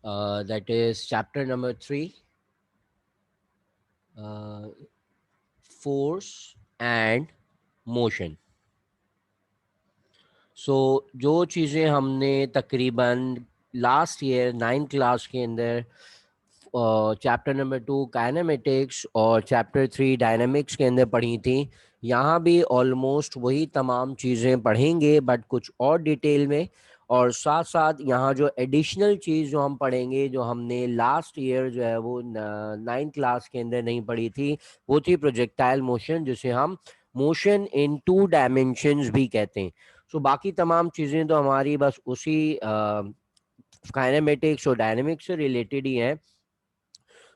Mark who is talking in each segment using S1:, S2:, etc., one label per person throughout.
S1: that is chapter number 3, uh, force and motion. सो जो चीज़ें हमने तकरीबन लास्ट ईयर 9th क्लास के अंदर चैप्टर नंबर 2 काइनेमेटिक्स और चैप्टर 3 डायनामिक्स के अंदर पढ़ी थी, यहाँ भी ऑलमोस्ट वही तमाम चीज़ें पढ़ेंगे बट कुछ और डिटेल में। और साथ साथ यहाँ जो एडिशनल चीज़ जो हम पढ़ेंगे, जो हमने लास्ट ईयर जो है वो 9th क्लास के अंदर नहीं पढ़ी थी, वो थी प्रोजेक्टाइल मोशन, जिसे हम मोशन इन 2 डायमेंशंस भी कहते हैं। सो बाकी तमाम चीज़ें तो हमारी बस उसी काइनेमेटिक्स और डायनेमिक्स से रिलेटेड ही हैं।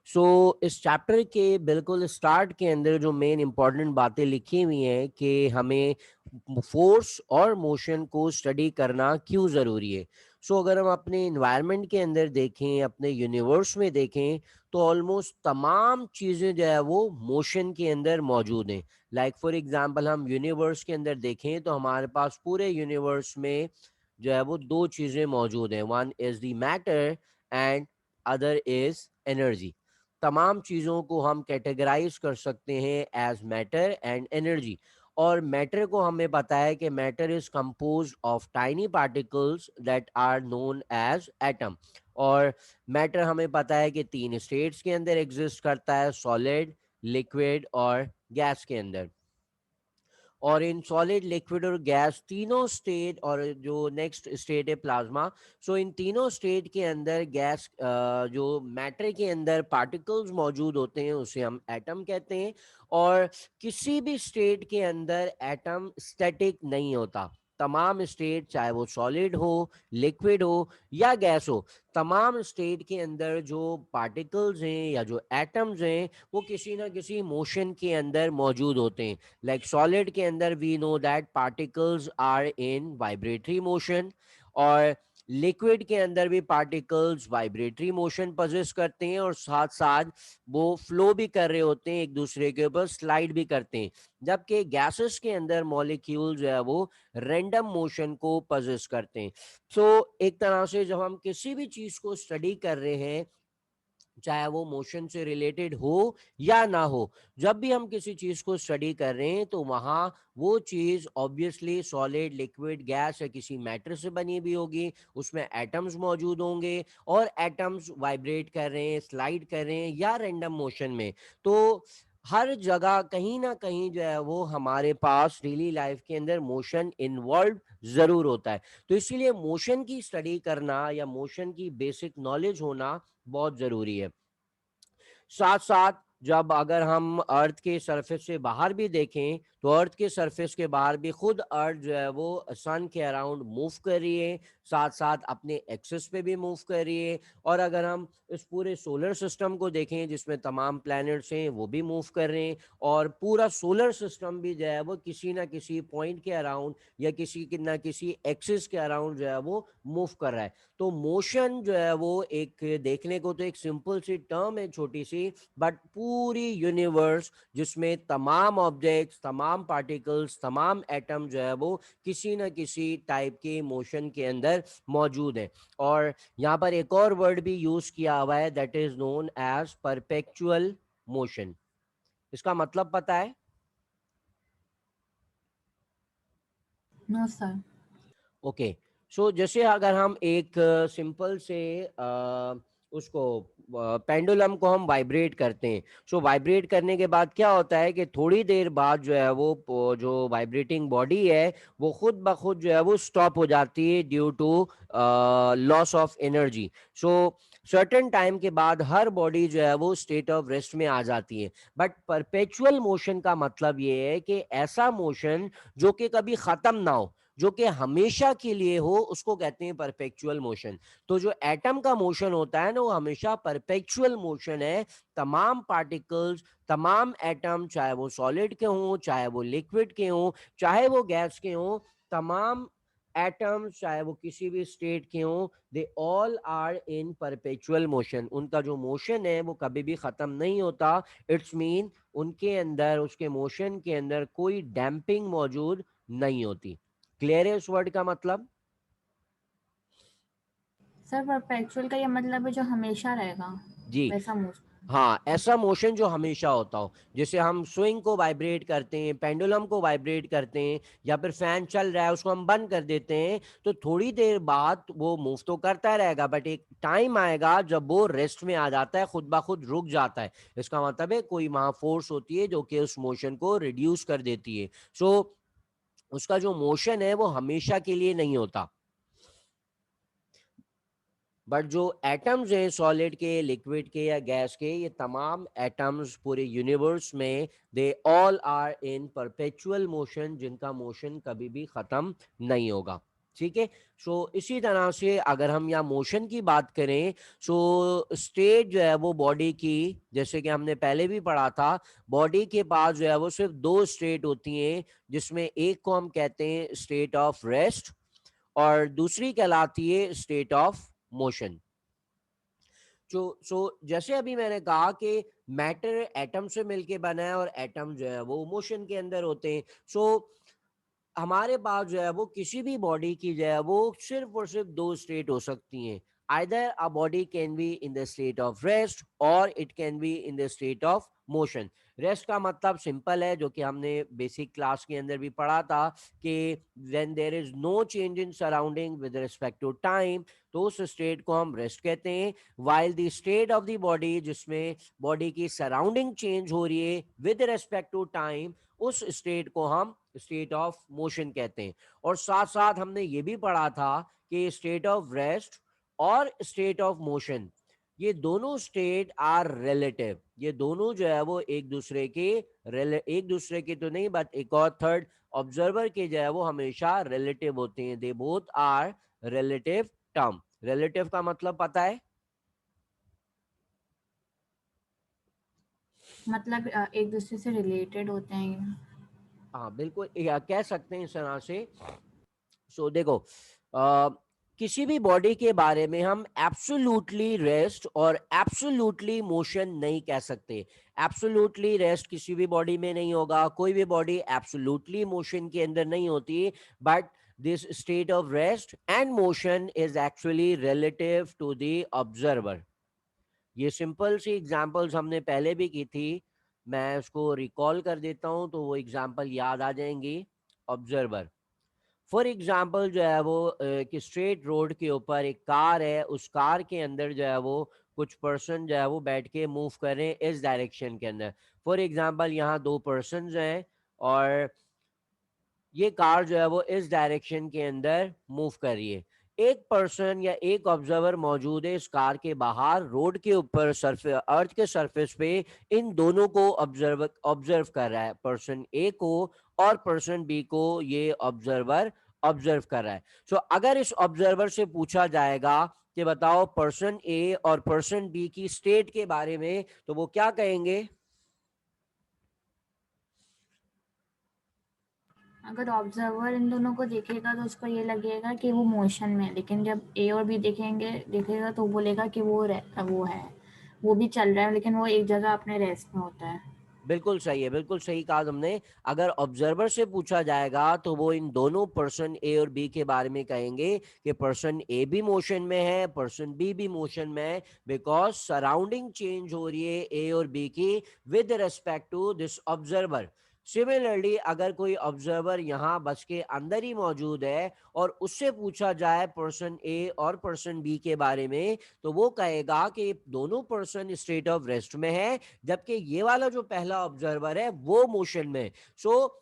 S1: सो इस चैप्टर के बिल्कुल स्टार्ट के अंदर जो मेन इंपॉर्टेंट बातें लिखी हुई हैं कि हमें फोर्स और मोशन को स्टडी करना क्यों ज़रूरी है। अगर हम अपने इन्वायरमेंट के अंदर देखें, अपने यूनिवर्स में देखें, तो ऑलमोस्ट तमाम चीज़ें जो है वो मोशन के अंदर मौजूद हैं। लाइक फॉर एग्जांपल हम यूनिवर्स के अंदर देखें तो हमारे पास पूरे यूनिवर्स में जो है वो दो चीज़ें मौजूद हैं, one is the matter and other is energy. तमाम चीज़ों को हम कैटेगराइज कर सकते हैं एज मैटर एंड एनर्जी। और मैटर को हमें पता है कि matter is compose of tiny particles that are known as atom. और मैटर हमें पता है कि 3 स्टेट्स के अंदर एग्जिस्ट करता है, सॉलिड, लिक्विड और गैस के अंदर। और इन सॉलिड, लिक्विड और गैस तीनों स्टेट, और जो नेक्स्ट स्टेट है प्लाज्मा, इन तीनों स्टेट के अंदर गैस जो मैटर के अंदर पार्टिकल्स मौजूद होते हैं उसे हम एटम कहते हैं। और किसी भी स्टेट के अंदर एटम स्टैटिक नहीं होता। तमाम स्टेट, चाहे वो सॉलिड हो, लिक्विड हो या गैस हो, तमाम स्टेट के अंदर जो पार्टिकल्स हैं या जो एटम्स हैं वो किसी ना किसी मोशन के अंदर मौजूद होते हैं। लाइक सॉलिड के अंदर we know that particles are in vibratory motion, और लिक्विड के अंदर भी पार्टिकल्स वाइब्रेटरी मोशन पोजेस करते हैं, और साथ साथ वो फ्लो भी कर रहे होते हैं, एक दूसरे के ऊपर स्लाइड भी करते हैं। जबकि गैसेस के अंदर मॉलिक्यूल जो है वो रैंडम मोशन को पोजेस करते हैं। एक तरह से जब हम किसी भी चीज को स्टडी कर रहे हैं, चाहे वो मोशन से रिलेटेड हो या ना हो, जब भी हम किसी चीज को स्टडी कर रहे हैं तो वहां वो चीज ऑब्वियसली सॉलिड, लिक्विड, गैस या किसी मैटर से बनी भी होगी, उसमें एटम्स मौजूद होंगे, और एटम्स वाइब्रेट कर रहे हैं, स्लाइड कर रहे हैं या रैंडम मोशन में। तो हर जगह कहीं ना कहीं जो है वो हमारे पास डेली लाइफ के अंदर मोशन इन्वॉल्व जरूर होता है। तो इसीलिए मोशन की स्टडी करना या मोशन की बेसिक नॉलेज होना बहुत जरूरी है। साथ साथ जब अगर हम अर्थ के सरफेस से बाहर भी देखें तो अर्थ के सरफेस के बाहर भी खुद अर्थ जो है वो सन के अराउंड मूव कर रही है, साथ साथ अपने एक्सिस पे भी मूव कर रही है। और अगर हम इस पूरे सोलर सिस्टम को देखें जिसमें तमाम प्लैनेट्स हैं वो भी मूव कर रहे हैं, और पूरा सोलर सिस्टम भी जो है वो किसी ना किसी पॉइंट के अराउंड या किसी ना किसी एक्सिस के अराउंड जो है वो मूव कर रहा है। तो मोशन जो है वो एक देखने को तो एक सिंपल सी टर्म है, छोटी सी, बट पूरी यूनिवर्स जिसमें तमाम ऑब्जेक्ट्स, तमाम पार्टिकल्स, तमाम एटम जो है वो किसी न किसी टाइप के मोशन के अंदर मौजूद है। और यहाँ पर एक और वर्ड भी यूज किया हुआ है, that is known as perpetual motion. इसका मतलब पता है?
S2: No, sir.
S1: ओके। जैसे अगर हम एक सिंपल से उसको पेंडुलम को हम वाइब्रेट करते हैं, वाइब्रेट करने के बाद क्या होता है कि थोड़ी देर बाद जो है वो जो वाइब्रेटिंग बॉडी है वो खुद ब खुद जो है वो स्टॉप हो जाती है due to loss of energy. So certain time के बाद हर बॉडी जो है वो स्टेट ऑफ रेस्ट में आ जाती है। बट परपेचुअल मोशन का मतलब ये है कि ऐसा मोशन जो कि कभी खत्म ना हो, जो कि हमेशा के लिए हो, उसको कहते हैं परपेचुअल मोशन। तो जो एटम का मोशन होता है ना वो हमेशा परपेचुअल मोशन है। तमाम पार्टिकल्स, तमाम एटम, चाहे वो सॉलिड के हों, चाहे वो लिक्विड के हों, चाहे वो गैस के हों, तमाम एटम्स चाहे वो किसी भी स्टेट के हों, they all are in perpetual motion. उनका जो मोशन है वो कभी भी खत्म नहीं होता। इट्स मीन उनके अंदर, उसके मोशन के अंदर कोई डैम्पिंग मौजूद नहीं होती। क्लियर है उस वर्ड का मतलब?
S2: सर परपेचुअल का ये मतलब है जो हमेशा रहेगा,
S1: जी
S2: वैसा मोशन।
S1: हाँ, ऐसा मोशन जो हमेशा होता हो, जैसे हम स्विंग को वाइब्रेट करते हैं, पेंडुलम को वाइब्रेट करते हैं, या फिर फैन चल रहा है उसको हम बंद कर देते हैं, तो थोड़ी देर बाद वो मूव तो करता रहेगा, बट एक टाइम आएगा जब वो रेस्ट में आ जाता है, खुद ब खुद रुक जाता है। इसका मतलब है कोई वहां फोर्स होती है जो कि उस मोशन को रिड्यूस कर देती है। सो उसका जो मोशन है वो हमेशा के लिए नहीं होता। बट जो एटम्स हैं सॉलिड के, लिक्विड के या गैस के, ये तमाम एटम्स पूरे यूनिवर्स में they all are in perpetual motion, जिनका मोशन कभी भी खत्म नहीं होगा। ठीक है। सो इसी तरह से अगर हम यहाँ मोशन की बात करें, सो स्टेट जो है वो बॉडी की, जैसे कि हमने पहले भी पढ़ा था, बॉडी के पास जो है वो सिर्फ दो स्टेट होती हैं, जिसमें एक को हम कहते हैं स्टेट ऑफ रेस्ट और दूसरी कहलाती है स्टेट ऑफ मोशन। जैसे अभी मैंने कहा कि मैटर एटम से मिलके बना है और एटम जो है वो मोशन के अंदर होते हैं। सो हमारे पास जो है वो किसी भी बॉडी की जो है वो सिर्फ और सिर्फ दो स्टेट हो सकती हैं। Either a body can be in the state of rest or it can be in the state of motion. Rest का मतलब सिंपल है, जो कि हमने बेसिक क्लास के अंदर भी पढ़ा था, कि when there is no change in surrounding with respect to time, तो उस स्टेट को हम रेस्ट कहते हैं। While the state of the body, जिसमें बॉडी की सराउंडिंग चेंज हो रही है विद रिस्पेक्ट टू टाइम, उस स्टेट को हम स्टेट ऑफ मोशन कहते हैं। और साथ साथ हमने ये भी पढ़ा था कि स्टेट ऑफ रेस्ट और स्टेट ऑफ मोशन, ये दोनों स्टेट आर रिलेटिव। ये दोनों जो है वो एक दूसरे के तो नहीं, बट एक और थर्ड ऑब्जर्वर के जो है वो हमेशा रिलेटिव होते हैं। They both are relative term. Relative का मतलब पता है?
S2: मतलब एक दूसरे से रिलेटेड होते हैं ये।
S1: हाँ बिल्कुल, या कह सकते हैं इस तरह से। देखो, आ, किसी भी बॉडी के बारे में हम एब्सोल्युटली रेस्ट और एब्सोल्युटली मोशन नहीं कह सकते। एब्सोल्युटली रेस्ट किसी भी बॉडी में नहीं होगा, कोई भी बॉडी एब्सोल्युटली मोशन के अंदर नहीं होती। But this state of rest and motion is actually relative to the observer. ये सिंपल सी एग्जांपल्स हमने पहले भी की थी, मैं उसको रिकॉल कर देता हूं तो वो एग्जांपल याद आ जाएंगी। ऑब्जर्वर, फॉर एग्जाम्पल जो है वो कि स्ट्रेट रोड के ऊपर एक कार है, उस कार के अंदर जो है वो कुछ पर्सन जो है वो बैठ के मूव कर रहे हैं इस डायरेक्शन के अंदर। फॉर एग्जाम्पल यहाँ दो पर्सन हैं और ये कार जो है वो इस डायरेक्शन के अंदर मूव कर रही है। एक पर्सन या एक ऑब्जर्वर मौजूद है इस कार के बाहर, रोड के ऊपर, सरफेस अर्थ के सरफेस पे, इन दोनों को ऑब्जर्व ऑब्जर्व कर रहा है। पर्सन ए को और पर्सन बी को ये ऑब्जर्वर ऑब्जर्व कर रहा है। अगर इस ऑब्जर्वर से पूछा जाएगा कि बताओ पर्सन ए और पर्सन बी की स्टेट के बारे में, तो वो क्या कहेंगे?
S2: अगर ऑब्जर्वर इन दोनों को देखेगा तो उसको ये लगेगा कि वो मोशन में है, लेकिन जब ए और बी देखेगा तो वो बोलेगा कि वो है, वो भी चल रहा है, लेकिन वो एक जगह अपने रेस्ट में होता है।
S1: बिल्कुल सही है, बिल्कुल सही कहा तुमने। अगर ऑब्जर्वर से पूछा जाएगा तो वो इन दोनों पर्सन ए और बी के बारे में कहेंगे कि पर्सन ए भी मोशन में है, पर्सन बी भी मोशन में है, बिकॉज सराउंडिंग चेंज हो रही है ए और बी की with respect to this observer. Similarly अगर कोई ऑब्जर्वर यहाँ बस के अंदर ही मौजूद है और उससे पूछा जाए पर्सन ए और पर्सन बी के बारे में, तो वो कहेगा कि दोनों पर्सन स्टेट ऑफ रेस्ट में है, जबकि ये वाला जो पहला ऑब्जर्वर है वो मोशन में। सो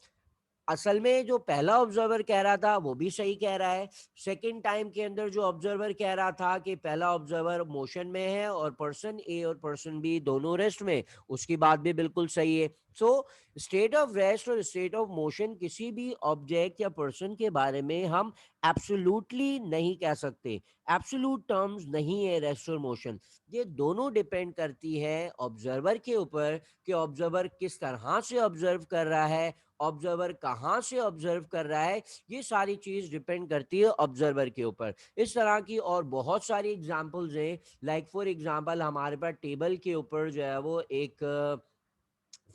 S1: असल में जो पहला ऑब्जर्वर कह रहा था वो भी सही कह रहा है। सेकंड टाइम के अंदर जो ऑब्जर्वर कह रहा था कि पहला ऑब्जर्वर मोशन में है और पर्सन ए और पर्सन बी दोनों रेस्ट में, उसकी बात भी बिल्कुल सही है। सो स्टेट ऑफ रेस्ट और स्टेट ऑफ मोशन किसी भी ऑब्जेक्ट या पर्सन के बारे में हम एब्सोल्युटली नहीं कह सकते। एब्सोल्यूट टर्म्स नहीं है रेस्ट और मोशन। ये दोनों डिपेंड करती है ऑब्जर्वर के ऊपर कि ऑब्जर्वर किस तरह से ऑब्जर्व कर रहा है, ऑब्जर्वर कहाँ से ऑब्जर्व कर रहा है। ये सारी चीज डिपेंड करती है ऑब्जर्वर के ऊपर। इस तरह की और बहुत सारी एग्जांपल्स हैं। लाइक फॉर एग्जांपल हमारे पास टेबल के ऊपर जो है वो एक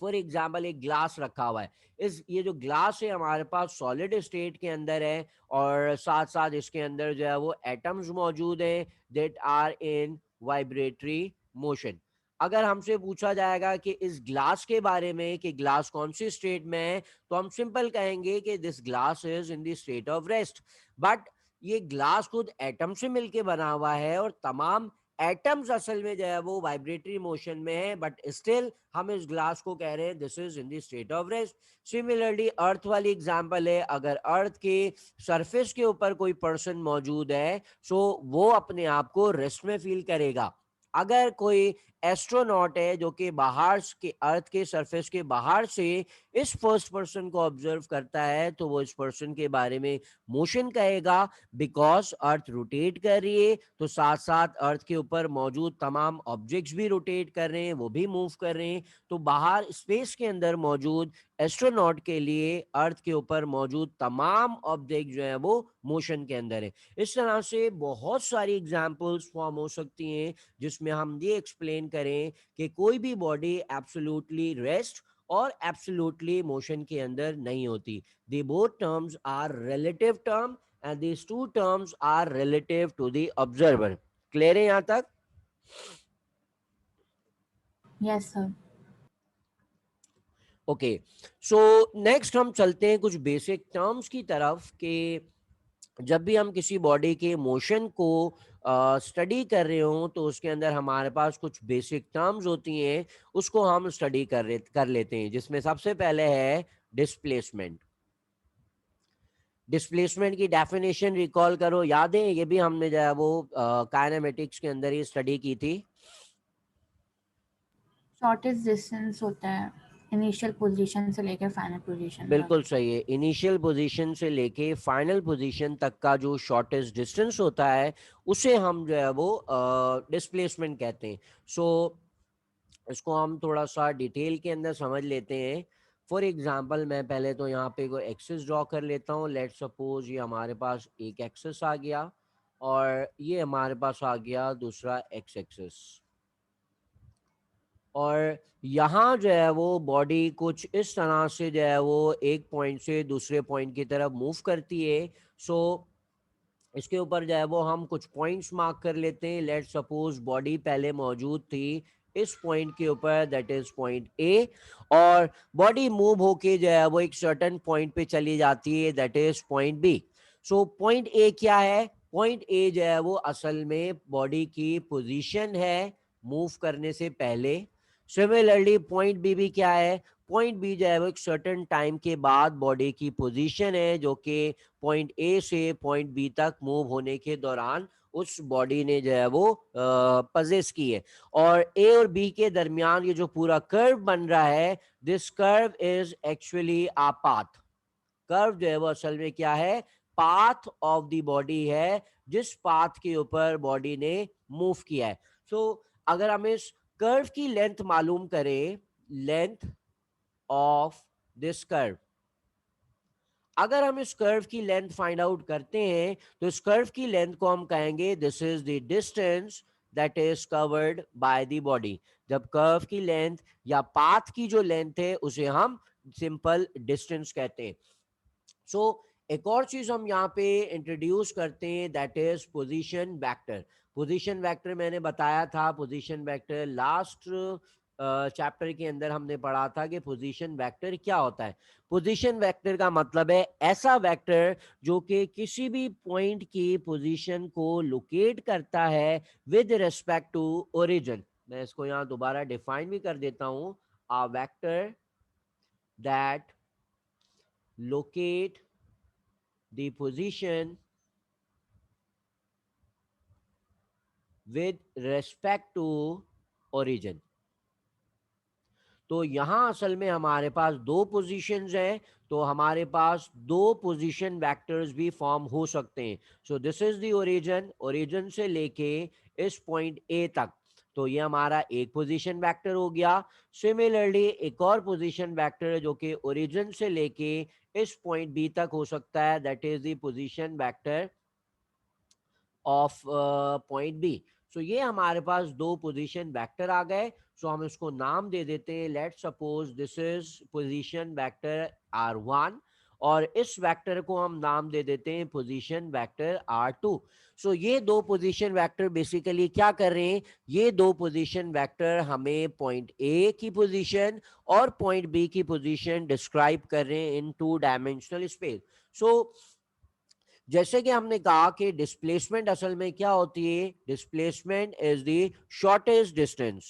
S1: फॉर एग्जाम्पल एक ग्लास रखा हुआ है, इस ये जो ग्लास है हमारे पास सॉलिड स्टेट के अंदर है, और साथ साथ इसके अंदर जो है वो एटम्स मौजूद हैं that are in vibratory motion. अगर हमसे पूछा जाएगा कि इस ग्लास के बारे में कि ग्लास कौन सी स्टेट में है, तो हम सिंपल कहेंगे कि this glass is in the state of rest. But ये ग्लास खुद एटम से मिलके बना हुआ है, और तमाम एटम्स असल में जो है वो वाइब्रेटरी मोशन में है, बट स्टिल हम इस ग्लास को कह रहे हैं this is in the state of rest. Similarly earth वाली एग्जांपल है, अगर अर्थ के सरफेस के ऊपर कोई पर्सन मौजूद है, सो वो अपने आप को रेस्ट में फील करेगा। अगर कोई एस्ट्रोनॉट है जो कि बाहर के अर्थ के सरफेस के बाहर से इस फर्स्ट पर्सन को ऑब्जर्व करता है, तो वो इस पर्सन के बारे में मोशन कहेगा, बिकॉज अर्थ रोटेट कर रही है, तो साथ साथ अर्थ के ऊपर मौजूद तमाम ऑब्जेक्ट्स भी रोटेट कर रहे हैं, वो भी मूव कर रहे हैं। तो बाहर स्पेस के अंदर मौजूद एस्ट्रोनॉट के लिए अर्थ के ऊपर मौजूद तमाम ऑब्जेक्ट जो है वो मोशन के अंदर है। इस तरह से बहुत सारी एग्जांपल्स फॉर्म हो सकती हैं जिसमें हम ये एक्सप्लेन करें कि कोई भी बॉडी एब्सोल्युटली रेस्ट और एब्सोल्युटली मोशन के अंदर नहीं होती। They both terms are relative term, and these two terms are relative to the observer. Clear है यहां तक?
S2: Yes sir.
S1: Okay, so next हम चलते हैं कुछ बेसिक टर्म्स की तरफ कि जब भी हम किसी बॉडी के मोशन को स्टडी कर रहे हो, तो उसके अंदर हमारे पास कुछ बेसिक टर्म्स होती हैं, उसको हम स्टडी कर लेते हैं, जिसमें सबसे पहले है डिस्प्लेसमेंट। डिस्प्लेसमेंट की डेफिनेशन रिकॉल करो, याद है ये भी हमने जो है वो काइनेमेटिक्स के अंदर ही स्टडी की थी।
S2: शॉर्टेस्ट डिस्टेंस होता है इनिशियल पोजीशन से लेकर फाइनल पोजीशन तक।
S1: बिल्कुल सही है, इनिशियल पोजीशन से लेके फाइनल पोजीशन तक का जो शॉर्टेस्ट डिस्टेंस होता है उसे हम जो है वो डिस्प्लेसमेंट कहते हैं। सो इसको हम थोड़ा सा डिटेल के अंदर समझ लेते हैं। फॉर एग्जांपल मैं पहले तो यहाँ पे कोई एक्सिस ड्रॉ कर लेता हूँ। लेट सपोज ये हमारे पास एक एक्सिस आ गया, और ये हमारे पास आ गया दूसरा एक्स एक्सिस, और यहाँ जो है वो बॉडी कुछ इस तरह से जो है वो एक पॉइंट से दूसरे पॉइंट की तरफ मूव करती है। सो इसके ऊपर जो है वो हम कुछ पॉइंट्स मार्क कर लेते हैं। लेट सपोज बॉडी पहले मौजूद थी इस पॉइंट के ऊपर, दैट इज पॉइंट ए, और बॉडी मूव होके जो है वो एक सर्टेन पॉइंट पे चली जाती है, that is point B. So point A क्या है? पॉइंट ए जो है वो असल में बॉडी की पोजीशन है मूव करने से पहले। सिमिलरली पॉइंट बी भी क्या है? पॉइंट बी जो है वो एक सर्टेन टाइम के बाद बॉडी की पोजीशन है, जो कि पॉइंट ए से पॉइंट बी तक मूव होने के दौरान उस बॉडी ने जो है वो पजेस की है। और ए और बी के दरमियान ये जो पूरा कर्व बन रहा है, this curve is actually a path. Curve जो है वो असल में क्या है? पाथ ऑफ द बॉडी है, जिस पाथ के ऊपर बॉडी ने मूव किया है। सो अगर हम इस कर्व की लेंथ मालूम करें, लेंथ ऑफ दिस कर्व, अगर हम इस कर्व की लेंथ फाइंड आउट करते हैं, तो इस कर्व की लेंथ को हम कहेंगे this is the distance that is covered by the body. जब कर्व की लेंथ या पाथ की जो लेंथ है उसे हम सिंपल डिस्टेंस कहते हैं। सो एक और चीज हम यहाँ पे इंट्रोड्यूस करते हैं, that is position vector. Position vector मैंने बताया था, पोजीशन वेक्टर लास्ट चैप्टर के अंदर हमने पढ़ा था कि पोजीशन वेक्टर क्या होता है। पोजीशन वेक्टर का मतलब है ऐसा वेक्टर जो कि किसी भी पॉइंट की पोजीशन को लोकेट करता है विद रिस्पेक्ट टू ओरिजिन। मैं इसको यहाँ दोबारा डिफाइन भी कर देता हूं, a vector that locate the position with respect to origin। तो यहां असल में हमारे पास दो पोजीशंस हैं, तो हमारे पास दो पोजीशन वेक्टर्स भी फॉर्म हो सकते हैं। So this is the origin, origin से लेके इस पॉइंट ए तक, तो ये हमारा एक पोजीशन वेक्टर हो गया। सिमिलरली एक और पोजीशन वेक्टर जो कि ओरिजिन से लेके इस पॉइंट बी तक हो सकता है, that is the position vector of point B. So ये हमारे पास दो पोजीशन वेक्टर आ गए। सो हम इसको नाम दे देते हैं, let's suppose this is position vector R1 और इस वेक्टर को हम नाम दे देते हैं पोजीशन वेक्टर R2। सो ये दो पोजीशन वेक्टर बेसिकली क्या कर रहे हैं, ये दो पोजीशन वेक्टर हमें पॉइंट ए की पोजीशन और पॉइंट बी की पोजीशन डिस्क्राइब कर रहे हैं इन टू डायमेंशनल स्पेस। सो जैसे कि हमने कहा कि डिस्प्लेसमेंट असल में क्या होती है, displacement is the shortest distance,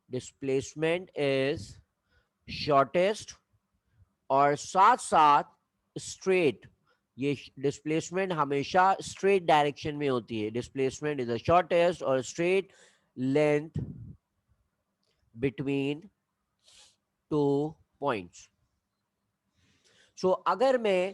S1: displacement is shortest और साथ साथ स्ट्रेट, ये डिस्प्लेसमेंट हमेशा स्ट्रेट डायरेक्शन में होती है। डिस्प्लेसमेंट इज द शॉर्टेस्ट और straight length between two points. So अगर मैं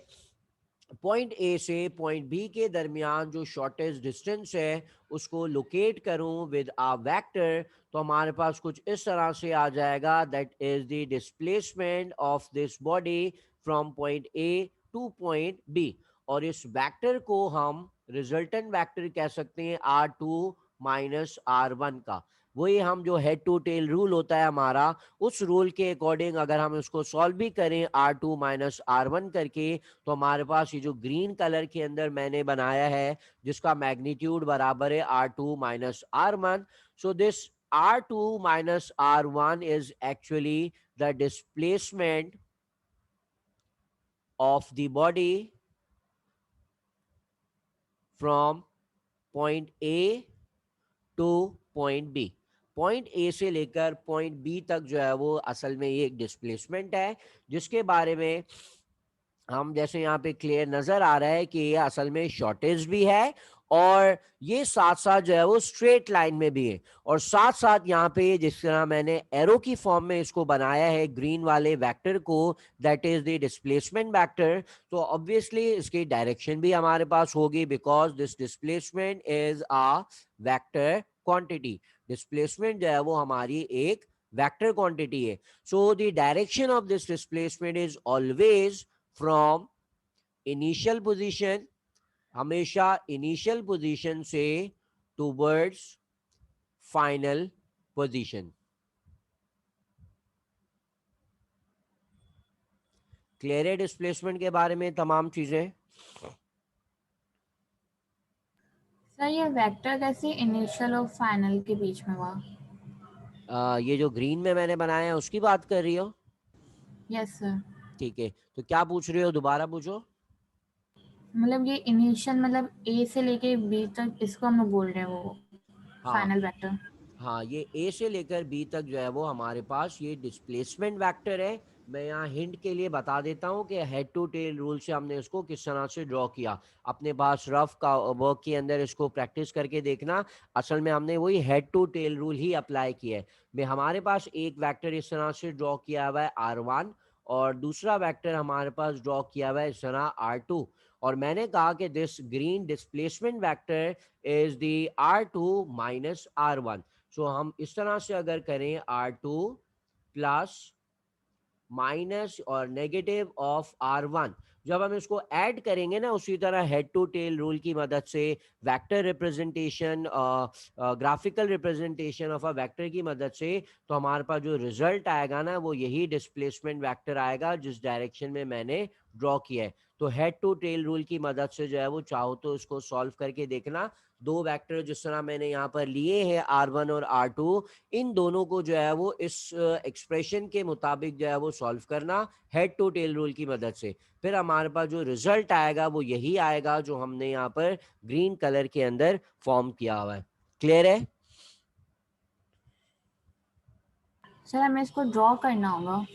S1: पॉइंट ए से पॉइंट बी के दरमियान जो शॉर्टेस्ट डिस्टेंस है उसको लोकेट करूं विद अ वेक्टर, तो हमारे पास कुछ इस तरह से आ जाएगा, that is the displacement of this body from point A to point B. और इस वेक्टर को हम रिजल्टेंट वेक्टर कह सकते हैं R2 माइनस R1 का। वही हम जो हेड टू टेल रूल होता है हमारा, उस रूल के अकॉर्डिंग अगर हम उसको सॉल्व भी करें R2 माइनस R1 करके, तो हमारे पास ये जो ग्रीन कलर के अंदर मैंने बनाया है जिसका मैग्नीट्यूड बराबर है R2 minus R1, so this R2 minus R1 is actually the displacement of the body from point A to point B. Point A से लेकर पॉइंट बी तक जो है वो असल में ये एक डिस्प्लेसमेंट है, जिसके बारे में हम जैसे यहाँ पे क्लियर नजर आ रहा है कि ये असल में शॉर्टेज भी है और ये साथ साथ जो है वो स्ट्रेट लाइन में भी है। और साथ साथ यहाँ पे जिस तरह मैंने एरो की फॉर्म में इसको बनाया है ग्रीन वाले वेक्टर को, that is the displacement vector, तो ऑब्वियसली इसकी डायरेक्शन भी हमारे पास होगी because this displacement is a vector quantity. Displacement जो है वो हमारी एक वेक्टर क्वांटिटी है। So the direction of this displacement is always from initial position, हमेशा इनिशियल पोजीशन से टूवर्ड्स फाइनल पोजीशन। क्लियर है डिस्प्लेसमेंट के बारे में तमाम चीजें?
S2: सर ये वेक्टर कैसे इनिशियल और फाइनल के बीच में हुआ?
S1: ये जो ग्रीन में मैंने बनाया है उसकी बात कर रही हो?
S2: Yes sir.
S1: ठीक है, तो क्या पूछ रहे हो, दोबारा पूछो।
S2: मतलब ये इनिशियल मतलब ए से लेके बी तक इसको हम लोग बोल रहे हैं वो
S1: हाँ
S2: फाइनल वेक्टर।
S1: हाँ, ये ए से लेकर बी तक जो है वो हमारे पास ये डिस्प्लेसमेंट वेक्टर है। मैं यहाँ हिंट के लिए बता देता हूँ कि हेड टू टेल रूल से हमने इसको किस तरह से ड्रॉ किया। अपने पास रफ का वर्क के अंदर इसको प्रैक्टिस करके देखना, असल में हमने वही हेड टू टेल रूल ही अप्लाई किया है। मैं हमारे पास एक वेक्टर इस तरह से ड्रॉ किया हुआ है R1 और दूसरा वेक्टर हमारे पास ड्रॉ किया हुआ है इस तरह R2। और मैंने कहा कि this green displacement vector is the R2 minus R1। सो हम इस तरह से अगर करें R2 प्लस माइनस और नेगेटिव ऑफ R1, जब हम इसको ऐड करेंगे ना उसी तरह हेड टू टेल रूल की मदद से vector representation, graphical representation of a vector की मदद से, तो हमारे पास जो रिजल्ट आएगा ना वो यही डिस्प्लेसमेंट वेक्टर आएगा जिस डायरेक्शन में मैंने ड्रॉ किया है। तो हेड टू टेल रूल की मदद से जो है वो चाहो तो इसको सॉल्व करके देखना। दो वेक्टर जिस तरह मैंने यहाँ पर लिए हैं R1 और R2, इन दोनों को जो है वो इस एक्सप्रेशन के मुताबिक जो है वो सॉल्व करना हेड टू टेल रूल की मदद से। फिर हमारे पास जो रिजल्ट आएगा वो यही आएगा जो हमने यहाँ पर ग्रीन कलर के अंदर फॉर्म किया हुआ है। क्लियर है?
S2: सर हमें इसको ड्रॉ करना होगा?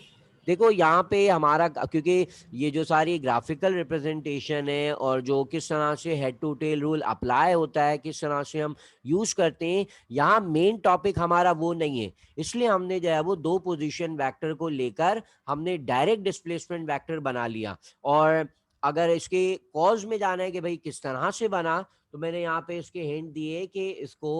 S1: देखो यहाँ पे हमारा, क्योंकि ये जो सारी ग्राफिकल रिप्रेजेंटेशन है और जो किस तरह से head to tail rule apply होता है, किस तरह से हम यूज करते हैं, यहाँ मेन टॉपिक हमारा वो नहीं है। इसलिए हमने जो है वो दो पोजीशन वेक्टर को लेकर हमने डायरेक्ट डिस्प्लेसमेंट वेक्टर बना लिया। और अगर इसके कॉज में जाना है कि भाई किस तरह से बना, तो मैंने यहाँ पे इसके हिंट दिए कि इसको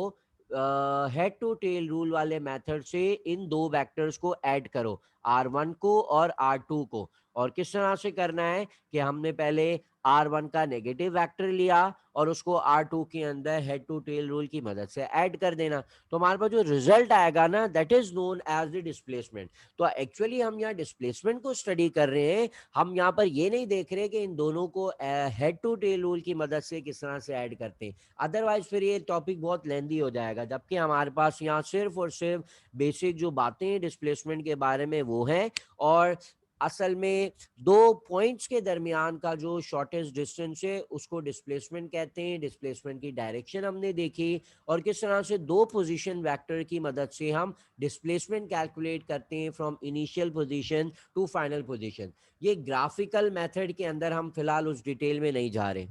S1: हेड टू टेल रूल वाले मेथड से इन दो वेक्टर्स को ऐड करो, R1 को और R2 को, और किस तरह से करना है कि हमने पहले R1 का नेगेटिव वेक्टर लिया और उसको R2 के अंदर हेड टू टेल रूल की मदद से ऐड कर देना, तो हमारे पास जो रिजल्ट आएगा ना, that is known as the displacement. तो एक्चुअली हम यहाँ डिस्प्लेसमेंट को स्टडी कर रहे हैं, हम यहाँ पर ये नहीं देख रहे कि इन दोनों को हेड टू टेल रूल की मदद से किस तरह से ऐड करते हैं, अदरवाइज फिर ये टॉपिक बहुत लेंदी हो जाएगा। जबकि हमारे पास यहाँ सिर्फ और सिर्फ बेसिक जो बातें हैं डिस्प्लेसमेंट के बारे में वो हैं, और असल में दो पॉइंट्स के दरमियान का जो शॉर्टेस्ट डिस्टेंस है उसको डिस्प्लेसमेंट कहते हैं। डिस्प्लेसमेंट की डायरेक्शन हमने देखी, और किस तरह से दो पोजीशन वेक्टर की मदद से हम डिस्प्लेसमेंट कैलकुलेट करते हैं from initial position to final position. ये ग्राफिकल मेथड के अंदर हम फिलहाल उस डिटेल में नहीं जा रहे।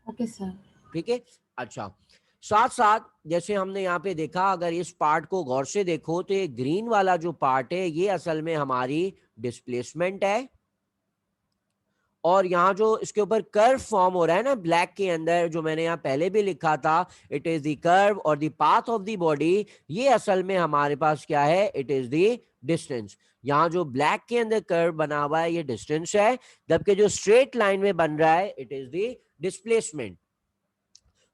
S2: Okay sir.
S1: ठीक है, अच्छा। साथ साथ जैसे हमने यहाँ पे देखा, अगर इस पार्ट को गौर से देखो तो ये ग्रीन वाला जो पार्ट है ये असल में हमारी डिस्प्लेसमेंट है, और यहाँ जो इसके ऊपर कर्व फॉर्म हो रहा है ना ब्लैक के अंदर, जो मैंने यहाँ पहले भी लिखा था, इट इज द कर्व और the path of the body, ये असल में हमारे पास क्या है, इट इज द डिस्टेंस। यहाँ जो ब्लैक के अंदर कर्व बना हुआ है ये डिस्टेंस है, जबकि जो स्ट्रेट लाइन में बन रहा है it is the displacement.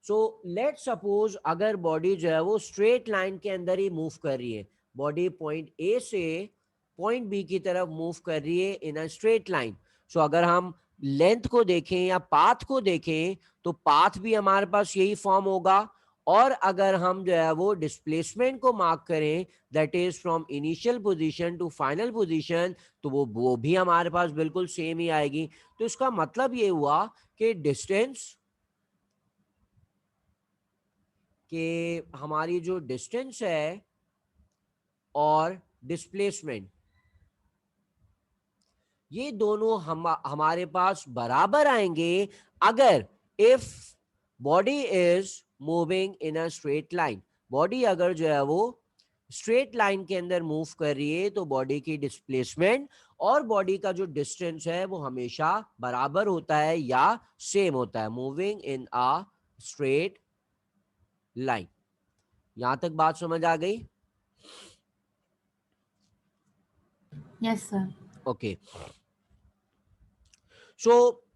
S1: So let suppose अगर बॉडी जो है वो स्ट्रेट लाइन के अंदर ही मूव कर रही है, बॉडी पॉइंट ए से पॉइंट बी की तरफ मूव कर रही है इन अ स्ट्रेट लाइन। सो अगर हम लेंथ को देखें या पाथ को देखें तो पाथ भी हमारे पास यही फॉर्म होगा, और अगर हम जो है वो डिस्प्लेसमेंट को मार्क करें, that is from initial position to final position, तो वो भी हमारे पास बिल्कुल सेम ही आएगी। तो इसका मतलब ये हुआ कि डिस्टेंस, कि हमारी जो डिस्टेंस है और डिस्प्लेसमेंट, ये दोनों हमारे पास बराबर आएंगे अगर if body is moving in a straight line. Body अगर जो है वो स्ट्रेट लाइन के अंदर मूव कर रही है तो बॉडी की डिस्प्लेसमेंट और बॉडी का जो डिस्टेंस है वो हमेशा बराबर होता है या सेम होता है, moving in a straight line. यहां तक बात समझ आ गई?
S2: Yes sir.
S1: ओके, सो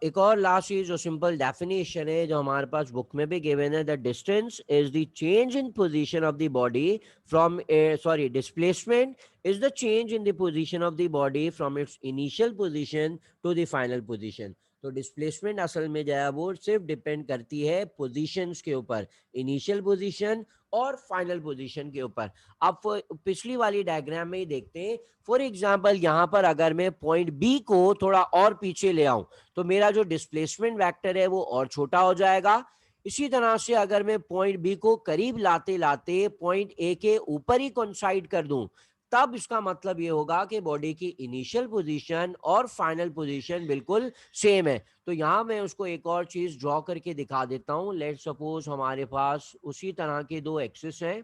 S1: एक और लास्ट चीज जो सिंपल डेफिनेशन है जो हमारे पास बुक में भी गिवन है, the distance is the change in position of the body from sorry displacement is the change in the position of the body from its initial position to the final position. तो displacement असल में जो है वो सिर्फ depend करती है positions के ऊपर, इनिशियल पोजीशन और फाइनल पोजीशन के ऊपर। आप पिछली वाली डायग्राम में ही देखते हैं, फॉर एग्जाम्पल यहाँ पर अगर मैं पॉइंट बी को थोड़ा और पीछे ले आऊं तो मेरा जो डिस्प्लेसमेंट वेक्टर है वो और छोटा हो जाएगा। इसी तरह से अगर मैं पॉइंट बी को करीब लाते लाते पॉइंट ए के ऊपर ही कोइंसाइड कर दूं, तब इसका मतलब ये होगा कि बॉडी की इनिशियल पोजीशन और फाइनल पोजीशन बिल्कुल सेम है। तो यहां मैं उसको एक और चीज ड्रॉ करके दिखा देता हूं। लेट सपोज हमारे पास उसी तरह के दो एक्सिस हैं,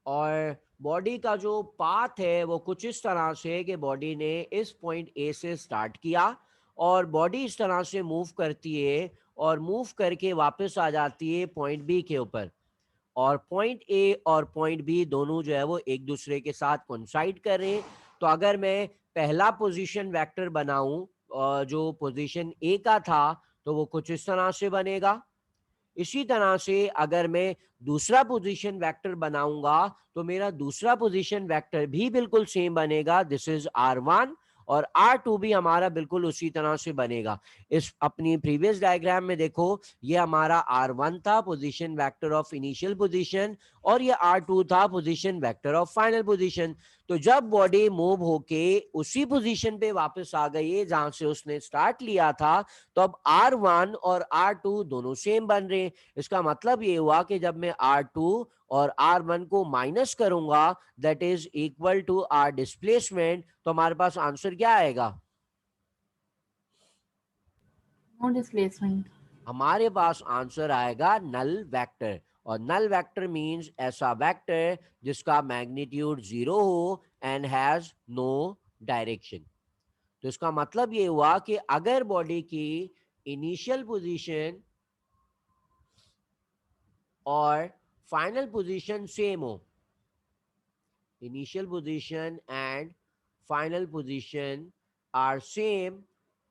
S1: और बॉडी का जो पाथ है वो कुछ इस तरह से कि बॉडी ने इस पॉइंट ए से स्टार्ट किया और बॉडी इस तरह से मूव करती है और मूव करके वापस आ जाती है पॉइंट बी के ऊपर, और पॉइंट ए और पॉइंट बी दोनों जो है वो एक दूसरे के साथ कोइंसाइड कर रहे हैं। तो अगर मैं पहला पोजीशन वेक्टर बनाऊं जो पोजीशन ए का था, तो वो कुछ इस तरह से बनेगा। इसी तरह से अगर मैं दूसरा पोजीशन वेक्टर बनाऊंगा तो मेरा दूसरा पोजीशन वेक्टर भी बिल्कुल सेम बनेगा, दिस इज R1, और R2 भी हमारा बिल्कुल उसी तरह से बनेगा। इस अपनी प्रीवियस डायग्राम में देखो, ये हमारा R1 था position vector of initial position, और ये R2 था position vector of final position. तो जब बॉडी मूव होके उसी पोजीशन पे वापस आ गई है जहां से उसने स्टार्ट लिया था, तो अब R1 और R2 दोनों सेम बन रहे हैं। इसका मतलब ये हुआ कि जब मैं R2 और R1 को माइनस करूंगा, that is equal to R displacement, तो हमारे पास आंसर क्या आएगा?
S2: No displacement.
S1: हमारे पास आंसर आएगा नल वेक्टर, और नल वेक्टर मींस ऐसा वेक्टर जिसका मैग्नीट्यूड 0 हो एंड हैज नो डायरेक्शन। तो इसका मतलब ये हुआ कि अगर बॉडी की इनिशियल पोजीशन और फाइनल पोजीशन सेम हो, initial position and final position are same,